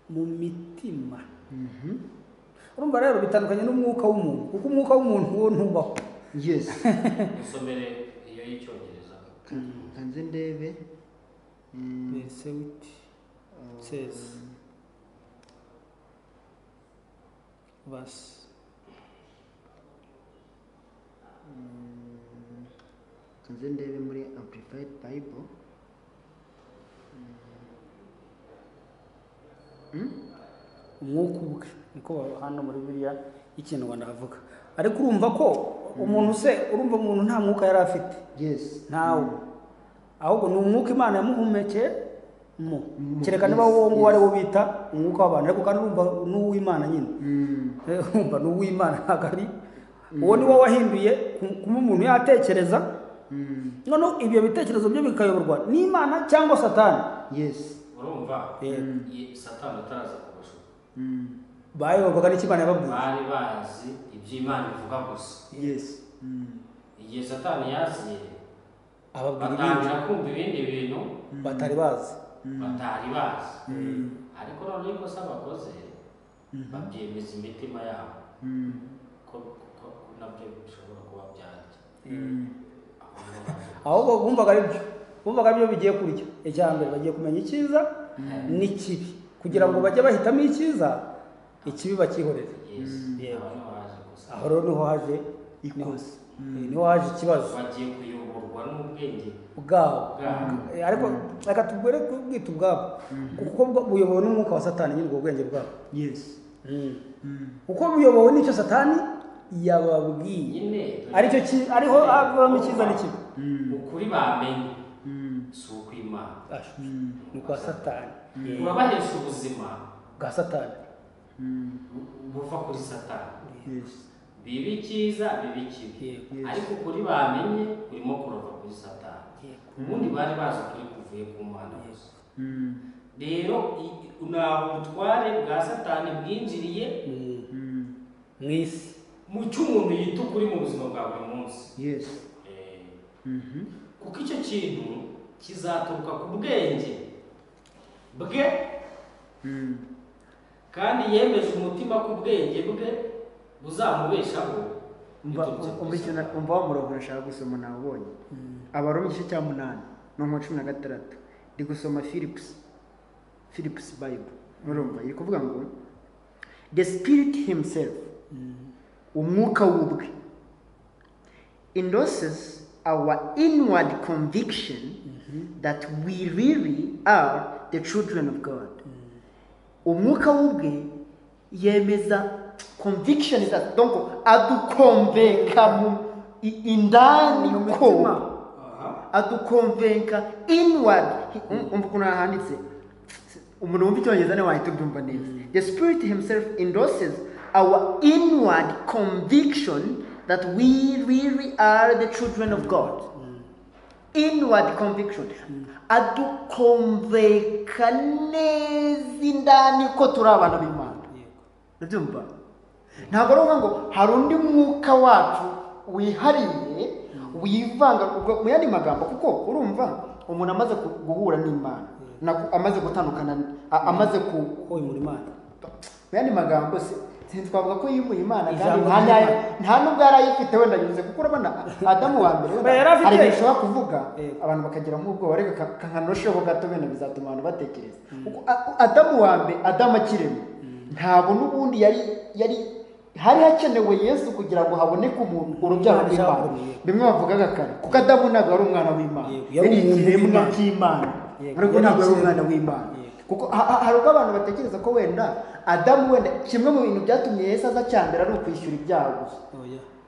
mu mitima urumva rero bitandukanye n'umwuka w'umuntu kuko umwuka w'umuntu wo ntubaho. Yes. Musomere iyo y'icyongereza. Kanze ndebe. Verse 8 says verse kanze ndebe muri Amplified Bible. umwuka ubwe niko hano muri Bibiliya y'Ikinyarwanda havuga. Ariko urumva ko umuntu urumva umuntu nta mwuka yari afite. Yes. Ntawo. Ahubwo ni umwuka Imana yamuhumekeye kereka niba wowe ngo wari wo bita umwuka w'abantu ariko kandi urumva n'uw'Imana nyine. Urumva n'uw'Imana hagari. Uwo ni wo wahinduye kuma umuntu yatekereza. None ibyo bitekerezo byo bikayoborwa n'Imana cyangwa Satani. Yes. Urumva Satani ataraza kubashuka. Bayoborwaga n'Imana yababwiye. Bari bazi iby'Imana ivuga gusa. Yes. Igihe Satani yaziye ababwira kumva ibindi bintu batari bazi. Ariko none ikosa bakoze babyemeza imitima yabo ko nabyo bishobora kuba byarya. Ahubwo bumvaga byo bigiye kurya. Icyambere bagiye kumenya icyiza n'ikibi kugira ngo bajye bahitamo icyiza ikibi bakihoreze. Aho rero niho haje ikosa. Niho haje ikibazo. Bagiye kuyoborwa n'ubwenge bwabo. Ariko reka tubwire kubwita ubwabo kuko buyobowe n'umwuka wa Satani nyine ubwo bwenge bwabo. Yes. Kuko buyobowe n'icyo Satani yababwiye ariho avamo icyiza n'ikibi. Ukuri bamenye si ukw'Imana ni kwa Satani. urabahesha ubuzima bwa Satani buva kuri Satani. Yes. Bibi cyiza bibi kibi ariko kuri bamenye urimo kurova kuri Satani. Ubundi bari bazi kuri kuvuye ku Mana gusa. Rero naho ubutware bwa Satani bwinjiriye mwisi mu cy'umuntu yita ukuri mu buzima bwa buri munsi. Yes. Kuko icyo kintu kizaturuka ku bwenge bwe kandi yemeje umutima ku bwenge bwe buzamubeshaho. Umva wa murongo urashaka gusoma nawubonye. Abaroma igice cya 8 no mu 16 ndi gusoma Phillips Bible. Urumva iri kuvuga ngo the Spirit himself umwuka w'ubwe endorses our inward conviction that we really are the children of God. Umwuka w'ubwe yemeza conviction that donc adukonvenka mu indani ko adukonvenka inward. Kuna handitse umuntu wumva icyongereza ne wahita ubyumva neza. The Spirit himself endorses our inward conviction that we really are the children of God. Inward conviction. Adukonvenka neza indani ko turi abana b'Imana. Ndabyumva. Ntabwo ari ngo hari undi mwuka wacu wihariye wivanga mu yandi magambo kuko urumva umuntu amaze guhura n'Imana amaze gutandukana amaze kwimura Imana. Mu yandi magambo twavuga ko yimuye Imana kandi nta nubwo yarayifite wenda nyuze kuko urabona Adamu wa mbere hari bishobora kuvuga abantu bakagira nk'ubwo reka kankanosheho gato bene bizatuma abantu batekereza kuko Adamu wa mbere Adamu akirema ntabwo n'ubundi yari hari hakenewe Yesu kugira ngo haboneke umuntu urubyaro rw'Imana. Bimwe bavugaga kare kuko Adamu ntabwo ari umwana w'Imana yari ikiremwa cy'Imana ariko ntabwo ari umwana w'Imana kuko hari ubwo abantu batekereza ko wenda Adamu wenda kimwe mu bintu byatumye Yesu aza cyambere ari ukwishyura ibyaha gusa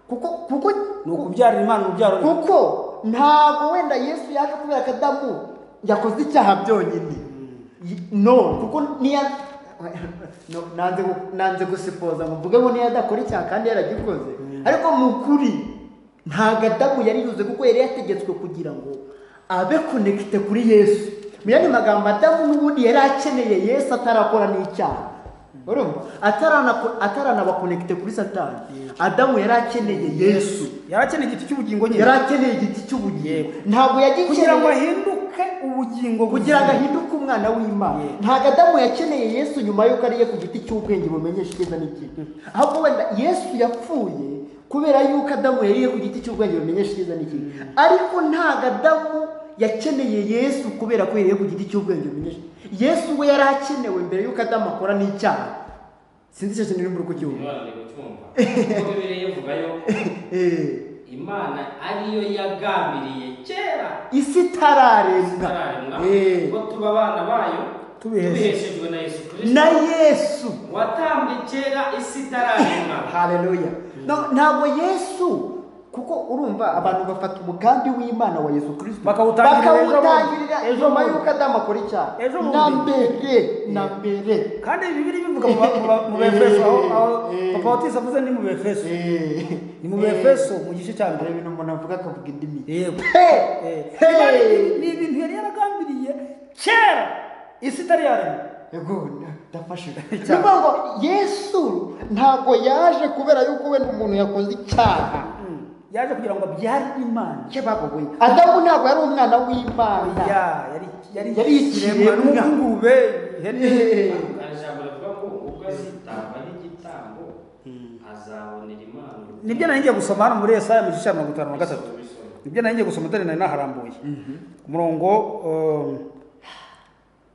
kuko ni ukubyarira Imana urubyaro kuko ntabwo wenda Yesu yaje kubera ko Adamu yakoze icyaha byonyine kuko nanze gusipoza ngo mvuge ngo niyo adakora icyaha kandi yaragikoze ariko mu kuri ntabwo Adamu yari yuze kuko yari yategetswe kugira ngo abe connected kuri Yesu. Mu yandi magambo Adamu n'ubundi yari akeneye Yesu atarakora n'icyaha. Urumva ataranaba connected kuri Satani. Adamu yari akeneye Yesu. Yari akeneye igiti cy'ubugingo nyine. Yari akeneye igiti cy'ubugingo. Ntabwo yagikeneye kugira ngo ahinduke ubugingo kugira ngo ahinduke umwana w'Imana. Ntabwo Adamu yakeneye Yesu nyuma y'uko ariye ku giti cy'ubwenge bumenyesha icyiza n'ikibi, ahubwo wenda Yesu yapfuye kubera yuko Adamu yariye ku giti cy'ubwenge bumenyesha icyiza n'ikibi, ariko ntabwo Adamu yakeneye Yesu kubera ko yariye ku giti cy'ubwenge bumenyesha. Yesu we yari akenewe mbere y'uko Adamu akora n'icyaha. Sinzi icyo kintu muri kucyumva. Kuko Bibiliya ivuga yuko Imana ariyo yagambiriye kera isi itararemwa ngo tuba abana bayo tubiheshejwe na Yesu Kristo, na Yesu watambye kera isi itararemwa. Haleluya. Ntabwo Yesu, kuko urumva abantu bafata umugambi w'Imana wa Yesu Kristo bakawutangirira nyuma y'uko Adamu akora icyaha na mbere. Kandi Bibiliya bivuga mu Befeso, aho Papa Otisa avuze ni mu Befeso, ni mu Befeso mu gice cya mbere, ibintu umuntu avuga akavuga indimi. Yego, ni ibintu yari yaragambiriye kera isi itari yaremwe. Yego, ndafashe. Niyo ngo Yesu ntabwo yaje kubera yuko we umuntu yakoze icyaha, yaje kugira ngo abyare Imana. Kebabo we Adamu ntabwo yari umwana w'Imana, yari ikiremwa n'ingurube. Ijambo rivuga ngo ubwo azitamba n'igitambo azabonera Imana. Nibyo nari ngiye gusoma hano muri Yesaya mu gice cya 53. Nibyo nari ngiye gusoma, nari naharambuye ku murongo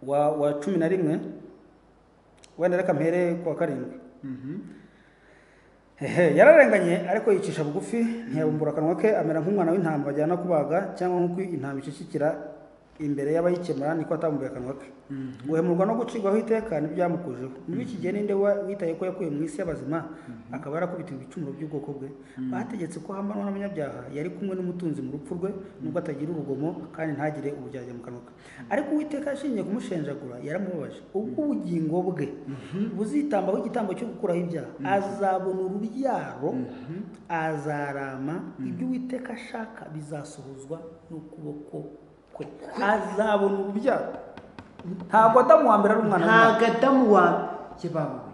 wa 11, wenda reka mpere kwa 7. Yararenganye ariko yicisha bugufi, ntiyabumbura akanwa ke, amera nk'umwana w'intama bajyana kubaga, cyangwa nk'uko intama ishishikira imbere y'abayikemura, niko atabumbuye akanwa ke. Guhemurwa no gucirwaho iteka nibyo byamukojeho. Muri iki gihe ninde witaye ko yakuye mu isi y'abazima akaba yarakubitiwe ibicumuro by'ubwoko bwe? Bategetse ko hambanwa n'abanyabyaha, yari kumwe n'umutunzi mu rupfu rwe, nubwo atagira urugomo kandi ntagire uburyarya mu kanwa ke. Ariko Uwiteka yashingiye kumushenjagura, yaramubabaje. Ubwo ubugingo bwe buzitambaho igitambo cyo gukuraho ibyaha, azabona urubyaro, azarama, ibyo Uwiteka ashaka bizasohozwa n'ukuboko kwe. Azabona urubyaro. Ntabwo Adamu wa mbere ari umwana, ntabwo Adamu wa kibawe,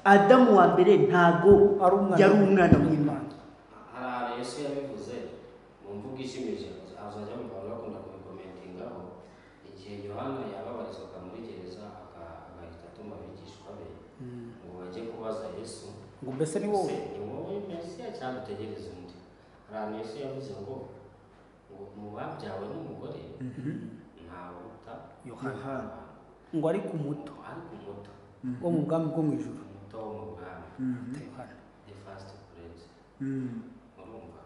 Adamu wa mbere ntabwo yari umwana w'Imana. Hari Yesu yabivuze mu mvugo ishimije, azajya mu bantu bakunda kubikomentingaho. Igihe Yohana yababarizwaga muri gereza agahita atuma abigishwa be ngo bajye kubaza Yesu ngo mbese ni wowe Mesiya cyangwa dutegereze undi. Hari ahantu Yesu yavuze ngo mu babyawe n'umugore ntawuta Yohana, ngo ari ku muto wo mu bwami bwo mu ijuru, umuto wo mu bwami, Yohana the first prince. Urumva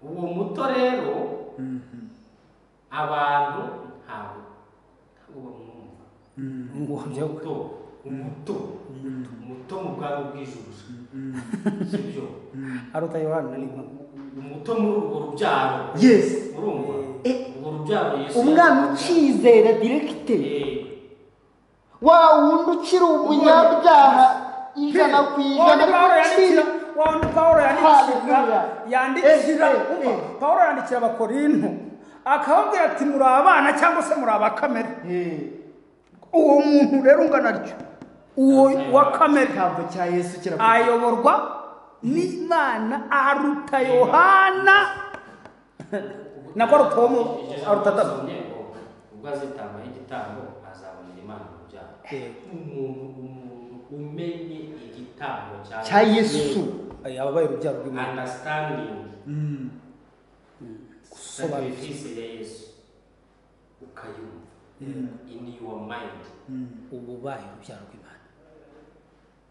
uwo muto rero abantu ntabwo bamwumva. Umuto mu bwami bw'ijuru, sibyo? aruta Yohana ni umuto muri urwo rubyaro. Yes, urumva urwo rubyaro Yesu umwana ukizera directe, wa wundi ukiri umunyabyaha ijana ku ijana. Paulo yandikira Abakorinto akababwira ati muri abana cyangwa se muri abakamere. Uwo muntu rero ungana atyo, uwo wa kamere ntabwo cya Yesu kiravuga, ayoborwa n'Imana, aruta Yohana nako aruta Adamu. Ubwo azitambaho igitambo azabonera Imana urubyaro. Umuntu umenye igitambo cya Yesu yababaye urubyaro rw'Imana. Understanding sacrifice ya Yesu ukayumva in your mind, ububaye urubyaro rw'Imana.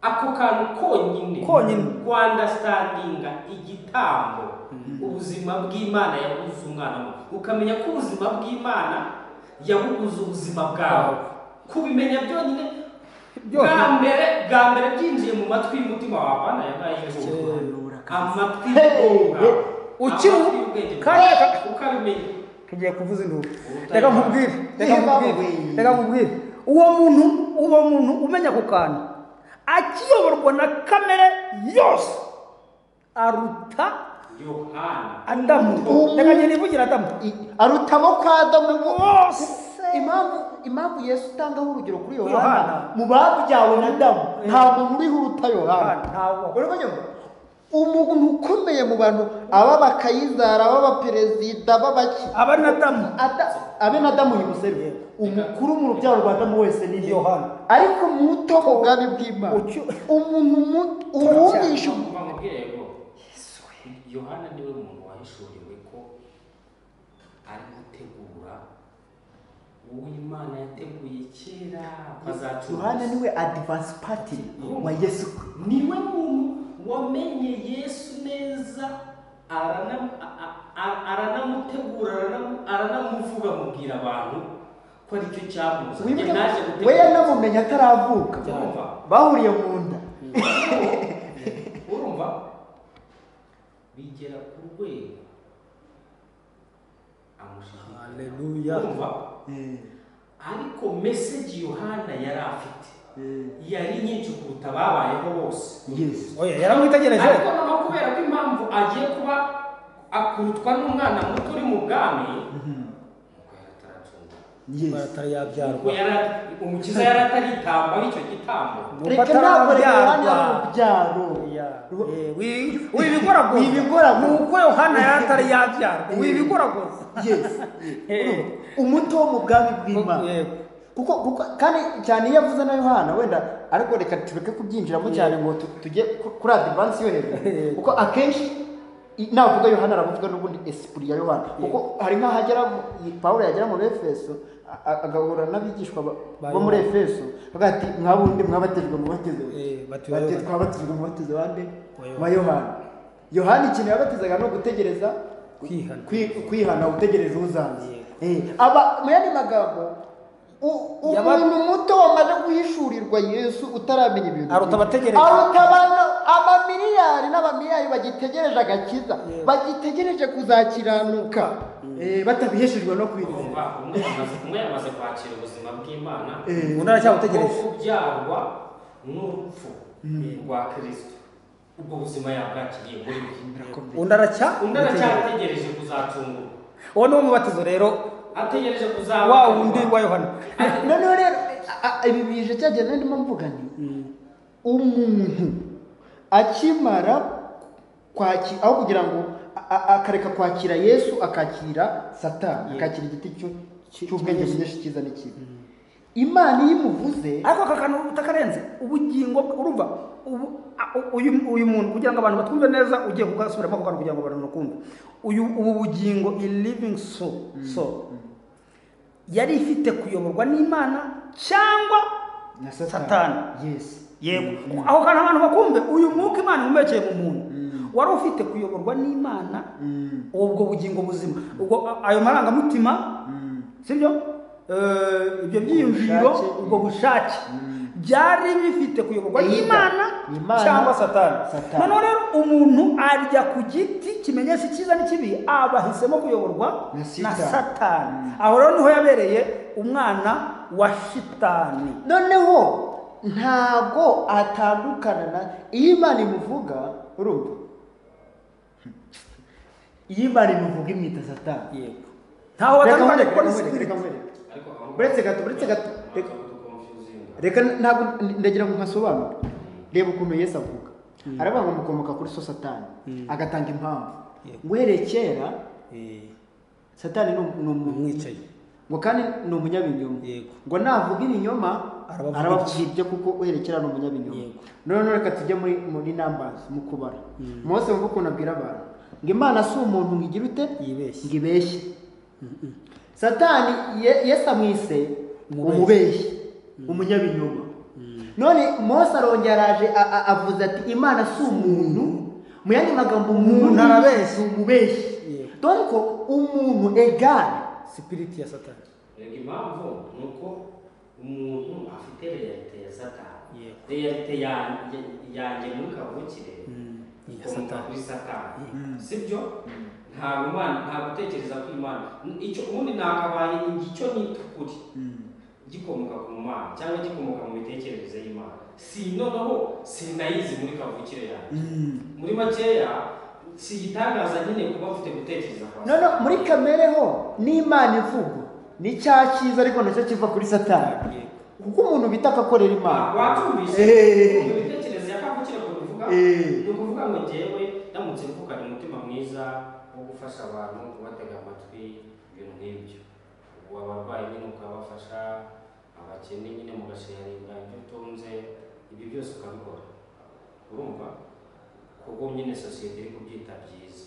Ako kantu konyine understandinga igitambo, ubuzima bw'Imana yabuze umwana, ukamenya ko ubuzima bw'Imana yabuguze ubuzima bwawe, kubimenya byonyine bwa mbere byinjiye mu matwi y'umutima wawe. Abana yabaye amatwi y'ubwonga ukiri kandi ukabimenya. tugiye kuvuza induru. Reka nkubwire uwo muntu umenya ku kantu akiyoborwa na kamere yose aruta Yohana, Adamu. Reka nivugira Adamu, aruta abo kwa Adamu bose. Impamvu Yesu utangaho urugero kuri Yohana, mu babyawe na Adamu nta muntu uriho uruta Yohana. umuntu ukomeye mu bantu ab'abakayizari ab'abaperezida b'abaki abenadamu yibuseru umukuru mu rubyaro rwa Adamu wese ni Yohana, ariko muto mu bwami bw'Imana umuntu uwumvisha Yohana niwe muntu wahishuriwe ko ari gutegura uwo Imana yateguye kera azacuruza. Yohana niwe advance party wa Yesu, niwe muntu wamenye Yesu neza, aranamutegura aranamuvuga mubwira abantu ko ari cyo cyamuza. We yanamumenya ataravuka, bahuriye mu nda. Urumva bigera ku rwego amushaka. Haleluya. Urumva ariko message Yohana yari afite yari nyinshi kuruta babayeho bose. Yes. Oya yaramwitegereje. Ariko no kubera ko impamvu agiye kuba akurutwa n'umwana muto uri mu bwami, baratari yabyarwa, umukiza yarataritamba icyo gitambo. Reka ntabwo Yohana ubyaro wibigora nuko Yohana yaratari yabyarwa wibigora gusa. Yes. Umuto wo mu bwami bw'Imana. Kuko kandi cyane iyo avuze na Yohana wenda, ariko reka tureke kubyinjiramo cyane ngo tujye kuri advance yo hejuru, kuko akenshi navuga Yohana aravuga n'ubundi esprit ya Yohana, kuko hari nk'ahagera Pawulo yagera mu Efeso agahura n'abigishwa bo muri Efeso bagati mwabundi mwabatejwe mu batizo twabatejwe mu batizo bande wa Yohana. Yohana ikintu yabatizaga no gutegereza kwihana utegereza uzaza. Aba mu yandi magambo umuntu muto wamaze guhishurirwa Yesu utaramenya ibintu arutabategereje, amamiliyari n'abamiliyari bagitegereje agakiza, bagitegereje kuzakiranuka batabiheshejwe no kwizera. Umwe yamaze kwakira ubuzima bw'Imana, undi aracyabutegereje kubyarwa n'urupfu rwa Kristo. Ubwo buzima yabwakiriye muri we, undi aracyategereje kuzacungurwa. uwo ni umubatizo rero ategereje kuzaba wa wundi wa Yohana. None rero ibi bije cyagenda ndimo mvuga nti umuntu akimara kwakira aho kugira ngo akareka kwakira Yesu akakira Satani, akakira igiti cy'ubwenge bwinshi cyiza n'ikibi, Imana yimuvuze ariko akakanu utakarenze ubugingo. Urumva uyu muntu kugira ngo abantu batwumve neza, ugiye kugasubiramo kugira ngo abantu bakumve ubu bugingo living soul yari ifite kuyoborwa n'Imana cyangwa na Satani. Yes. Yego. Aho kana abantu bakumve uyu mwuka Imana imumekeye mu muntu wari ufite kuyoborwa n'Imana, ubwo bugingo buzima, ubwo ayo marangamutima, sibyo ibyo byiyumviro, ubwo bushake byari bifite kuyoborwa n'Imana cyangwa Satani. None rero umuntu arya ku giti kimenyesha icyiza n'ikibi, abahisemo kuyoborwa na Satani. Aho rero niho yabereye umwana wa Shitani. Noneho ntago atandukana na iyo Imana imuvuga, urumva iyo Imana imuvuga imwita Satani. Yego. Ntaho batandukanye kuko buretse gato reka ntabwo ndagira ngo nkasobanure. Reba ukuntu Yesu avuga, aravuga ngo mukomoka kuri so Satani, agatanga impamvu ngo kera Satani ni umwicaye, ngo kandi ni umunyabinyoma, ngo navuga ibinyoma arabavuga ibyo kuko uherekera ni umunyabinyoma. None reka tujye muri Numbers mu kubara. Mose ngo ukuntu abwira abantu ngo Imana si umuntu ngigira ute ngibeshye. Satani Yesu amwise umubeshyi, umunyabinyoma. None Mose arongera araje avuze ati Imana si umuntu, mu yandi magambo umuntu arabeshya, umubeshyi. Donc umuntu egal spirit ya Satani. Impamvu nuko umuntu afite realite ya Satani, realite yanjye muri kavukire ikomoka kuri Satani, sibyo? Nta gutekereza ko Imana icyo ubundi nakabaye icyo nita ukuri gikomoka ku Mana cyangwa gikomoka mu bitekerezo y'Imana, noneho sinayizi muri kavukire yanjye. Muri makeya si igitangaza nyine kuba mfite gutekereza kwa Satani. No muri kamere ho n'Imana ivuga ni cya cyiza, ariko nacyo kiva kuri Satani, kuko umuntu bita akakorera Imana. Watumvise ibitekerezo yakavukire ko bivuga, ni ukuvuga ukuvuga ngo njyewe ndamutse mvukanye umutima mwiza wo gufasha abantu kubatega amatwi ibintu nk'ibyo ubu abarwayi nyine ukabafasha abakene nyine mugasharinga ibyo utunze ibyo byose ukabikora urumva kuko nyine sosiyete iri kubyita byiza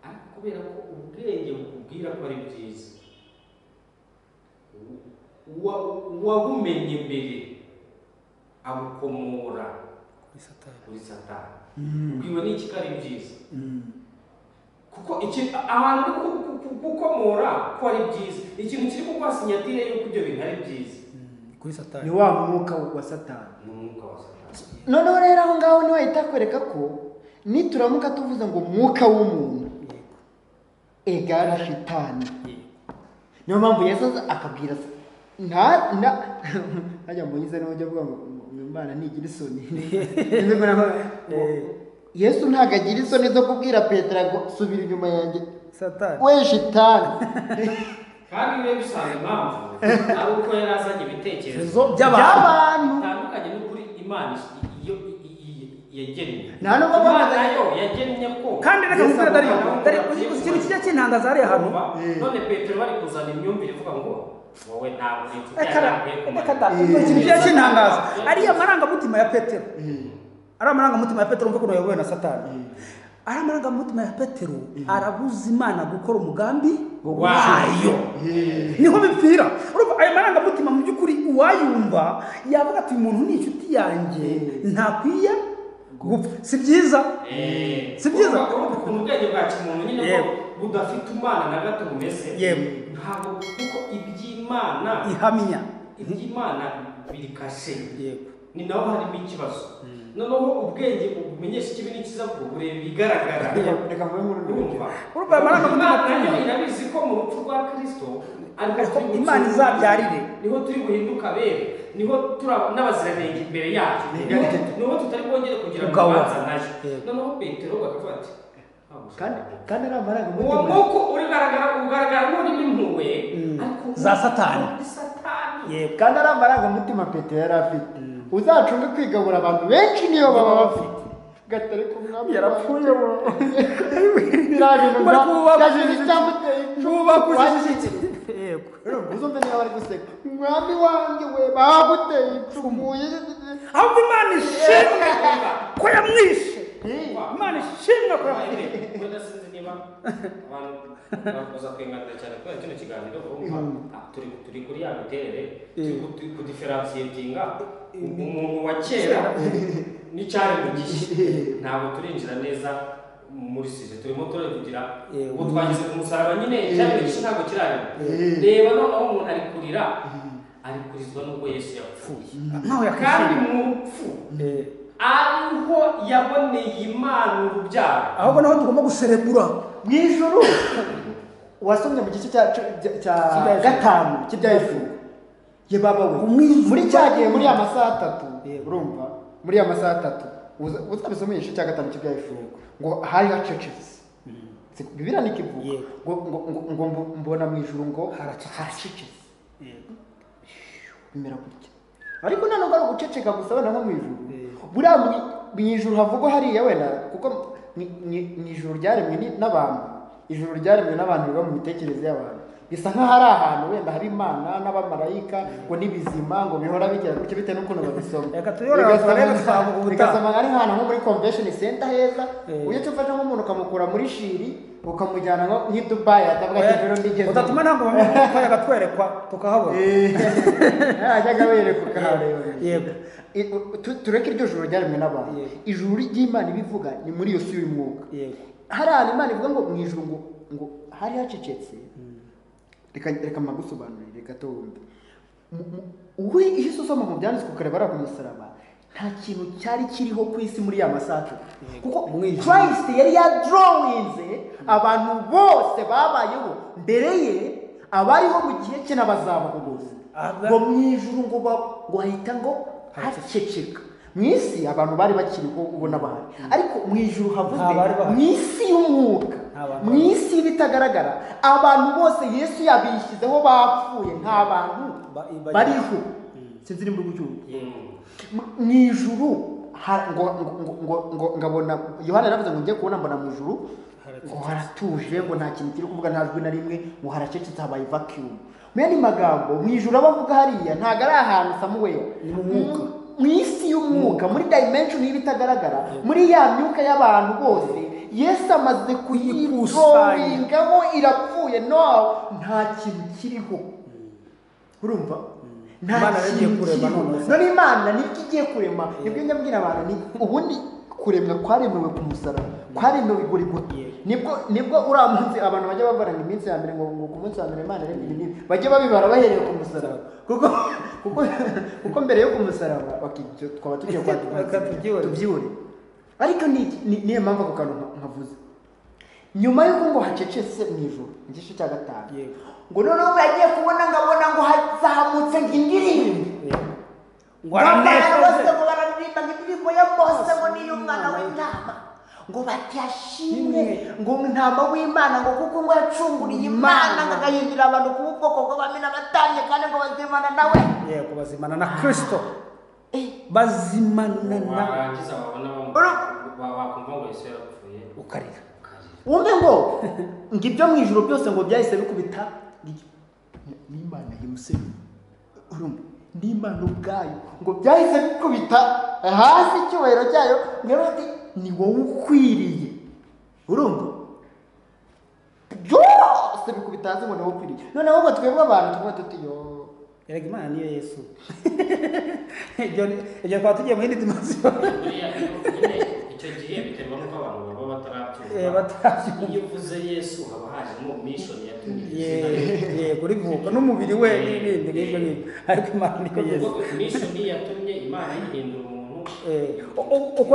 ariko kubera ko ubwenge bukubwira ko ari byiza uwabumenye mbere abukomora kuri satani ubwiwe n'iki ko ari byiza kuko ahantu gukomora ko ari byiza ikintu kiri kuguha sinyatire y'uko ibyo bintu ari byiza kuri satani ni wa mwuka wa satani. ni umwuka wa satani. Noneho rero aho ngaho niho ahita akwereka ko nituramuka tuvuze ngo umwuka w'umuntu egara shitani, niyo mpamvu Yesu akabwira hajya mu yize n'ujya avuga ngo Imana ntigira isoni. Yesu ntabwo agira isoni zo kubwira Petero ngo subira inyuma yanjye satani we shitani. kandi biba bisanzwe impamvu ari uko yari azanye ibitekerezo by'abantu bitandukanye n'ukuri Imana iyo yagennye. Nta nubwo Imana yo yagennye ko kandi reka mubwira dare ikintu kijya kintangaza hariya hantu none Petero bari kuzana imyumvire ivuga ngo wowe ntabwo inshuti ikintu kijya kintangaza ariya marangamutima ya Petero ari amarangamutima ya Petero mvuga ko yayobowe na satani. Ari amarangamutima ya Petero arabuza Imana gukora umugambi wayo, niho bipfira. Urumva ayo marangamutima mu by'ukuri uwayumva yavuga ati umuntu ni inshuti yanjye ntakwiye gupfa. Si byiza si byiza ukuntu ubwenge bwa kimuntu nyine ko budafite Imana na gato bumeze ntabwo kuko iby'Imana ihamya iby'Imana biri kashe ni naho harimo ikibazo. noneho ubwenge bumenyesha ikibi n'ikiza bwo bureba ibigaragara. Reka mvuge mu urumva amarangamutima nayo irabizi ko mu rupfu rwa Kristo ariko Imana izabyarire niho turi guhinduka bere, niho turaba n'abaziranenge imbere yacu, niho tutari bwongere kugira ngo baza nayo. noneho Petero bakavuga ati kandi ari amarangamutima uwo mwuko ugaragara nk'urimo impuhwe za satani kandi ari amarangamutima Petero yari afite. Uzacunge kwigabura abantu benshi niyo baba bafite gatare ku mwami yarapfuye uzumve niba bari guseka umwami wanjye we baguteye icumu ahubwo Imana ishimwe ko yamwishe. Imana ishimwe ko yamwishe. sinzi niba abantu baza kwenganira cyane kubera kino kiganiro turi kuri ya miterere turi kudiferansiyetinga umuntu wa kera n'icyari mu gihe ntabwo turinjira neza muri sije turimo turavugira ngo twagize ku musaraba nyine cyari mu gihe ntabwo kirarimo. Reba noneho umuntu ari kurira ari kurizwa n'ubwo Yesu yapfuye kandi mu rupfu ariho yaboneye Imana urubyaro. ahubwo naho tugomba guserebura mu ijuru. Wasomye mu gice cya gatanu cy'ibyayifuza ye baba we muri cyagiye muri ya masaha 3 urumva muri ya masaha 3 uzabisomesha cya gatanu cy'ibyayifuza ngo hari hacecetse Bibiliya nikivuga ngo mbona mu ijuru ngo haracecetse bimera gutya. Ariko nano garo guceceka gusa bana nko mu ijuru buriya mu ijuru havugwa hariya wenda kuko mu ijuru ryaremwe n'abantu. Ijuru ryaremwe n'abantu biba mu mitekerereze y'abantu. Bisa nk'aho ari ahantu wenda hari Imana n'abamarayika ngo n'ibizima ngo bihora bigira gutya bitewe n'ukuntu babisoma. Bigasoma ari ahantu nko muri convention center heza ujye ufasha nk'umuntu ukamukura muri shiri ukamujyana nk'i Dubai atavuga ati rero ndigeze utatuma ntabwo bamwe agatwerekwa tukahabona ajyaga wereka ukahareba. Yego tureke iryo juru ryaremwe n'abantu. Ijuru ry'Imana ibivuga ni muri iyo si y'umwuka. Hari Imana ivuga ngo mu ijuru ngo hari hacecetse. Reka magusobanurire reka tumve. Uwe Yesu usoma mu byanditswe ukareba ari ku musaraba nta kintu cyari kiriho ku isi muri ya masaha kuko Christ yari yadrawinze abantu bose babayeho mbere ye abariho mu gihe cye n'abazabaho bose ngo mu ijuru ngo hahita ngo haceceka. Mu isi abantu bari bakiriho ubona bahari ariko mu ijuru havuzwe mu isi y'umwuka mu isi y'ibitagaragara abantu bose Yesu yabishyizeho bapfuye nta bantu bariho. Sinzi nimba gucyuka mu ijuru ngo ngabona Yohana yaravuze ngo ngiye kubona mbona mu ijuru ngo haratuje ngo nta kintu kiri kuvuga nta jwi na rimwe ngo haracecetse habaye vacuum. Mu yandi magambo mu ijuru abavuga hariya ntago ari ahantu Samuel ni mu mwuka, mu isi y'umwuka, muri dimension y'ibitagaragara, muri ya myuka y'abantu bose Yesu amaze kuyikusanyamo irapfuye, no nta kintu kiriho. Urumva Imana yagiye kurema none Imana nibyo igiye kurema. Nibyo nyabwira abantu ni ubundi kuremwa kwaremewe ku musaraba, kwaremewe Golgotha. Nibwo uramunsi abantu bajya babaranga iminsi ya mbere ngo ku munsi wa mbere Imana yaremye ibintu bajye babibara bahereye ku musaraba, kuko mbere yo ku musaraba twaba tugiye tubyibure. Ariko niyo mpamvu ako kantu nkavuze nyuma y'uko ngo hacecetse mu ijuru igice cya 5 ngo noneho yagiye kubona ngabona ngo hazamutse indirimbo ngo bararirimba indirimbo ya Mose ngo niyo mwana w'intama ngo batiyashimwe ngo ntama w'Imana ngo kuko ngo yacunguriye Imana ngo agahindura abantu ku bwoko bw'abamena batanye kandi ngo bazimana nawe yego bazimana na Kristo bazimana na warangiza babona bakumva ngo Yesu yarapfuye ukarira wumve ngo ngibyo mu ijuru byose ngo byahise bikubita n'Imana y'Umuseni. Urumva n'Imana ubwayo ngo byahise bikubita hasi icyubahiro cyayo ngero ati ni wowe ukwiriye. Urumva byose bikubita hasi ngo ni wowe ukwiriye. Noneho ngo twebwe abantu tuba tutiyo erega Imana niyo Yesu ibyo kwa tugiye mu yindi dimension. Icyo gihe biterwa n'uko abantu baba batarabyumva. Iyo uvuze Yesu haba hajemo mission yatumye kurivuka n'umubiri we n'ibindi ngibyo ngibyo, ariko Imana niyo Yesu. Mission yatumye Imana yihindura umuntu. Uko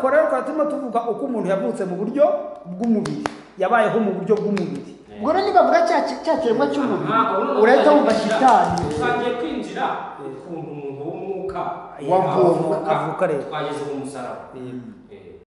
rero twatuma tuvuga uko umuntu yavutse mu buryo bw'umubiri, yabayeho mu buryo bw'umubiri. ubwo rero niba vuga cya kiremwa cy'umubiri urahita wumva shitani twagiye kwinjira ukuntu umuntu w'umwuka avuka rero twageze mu musaraba.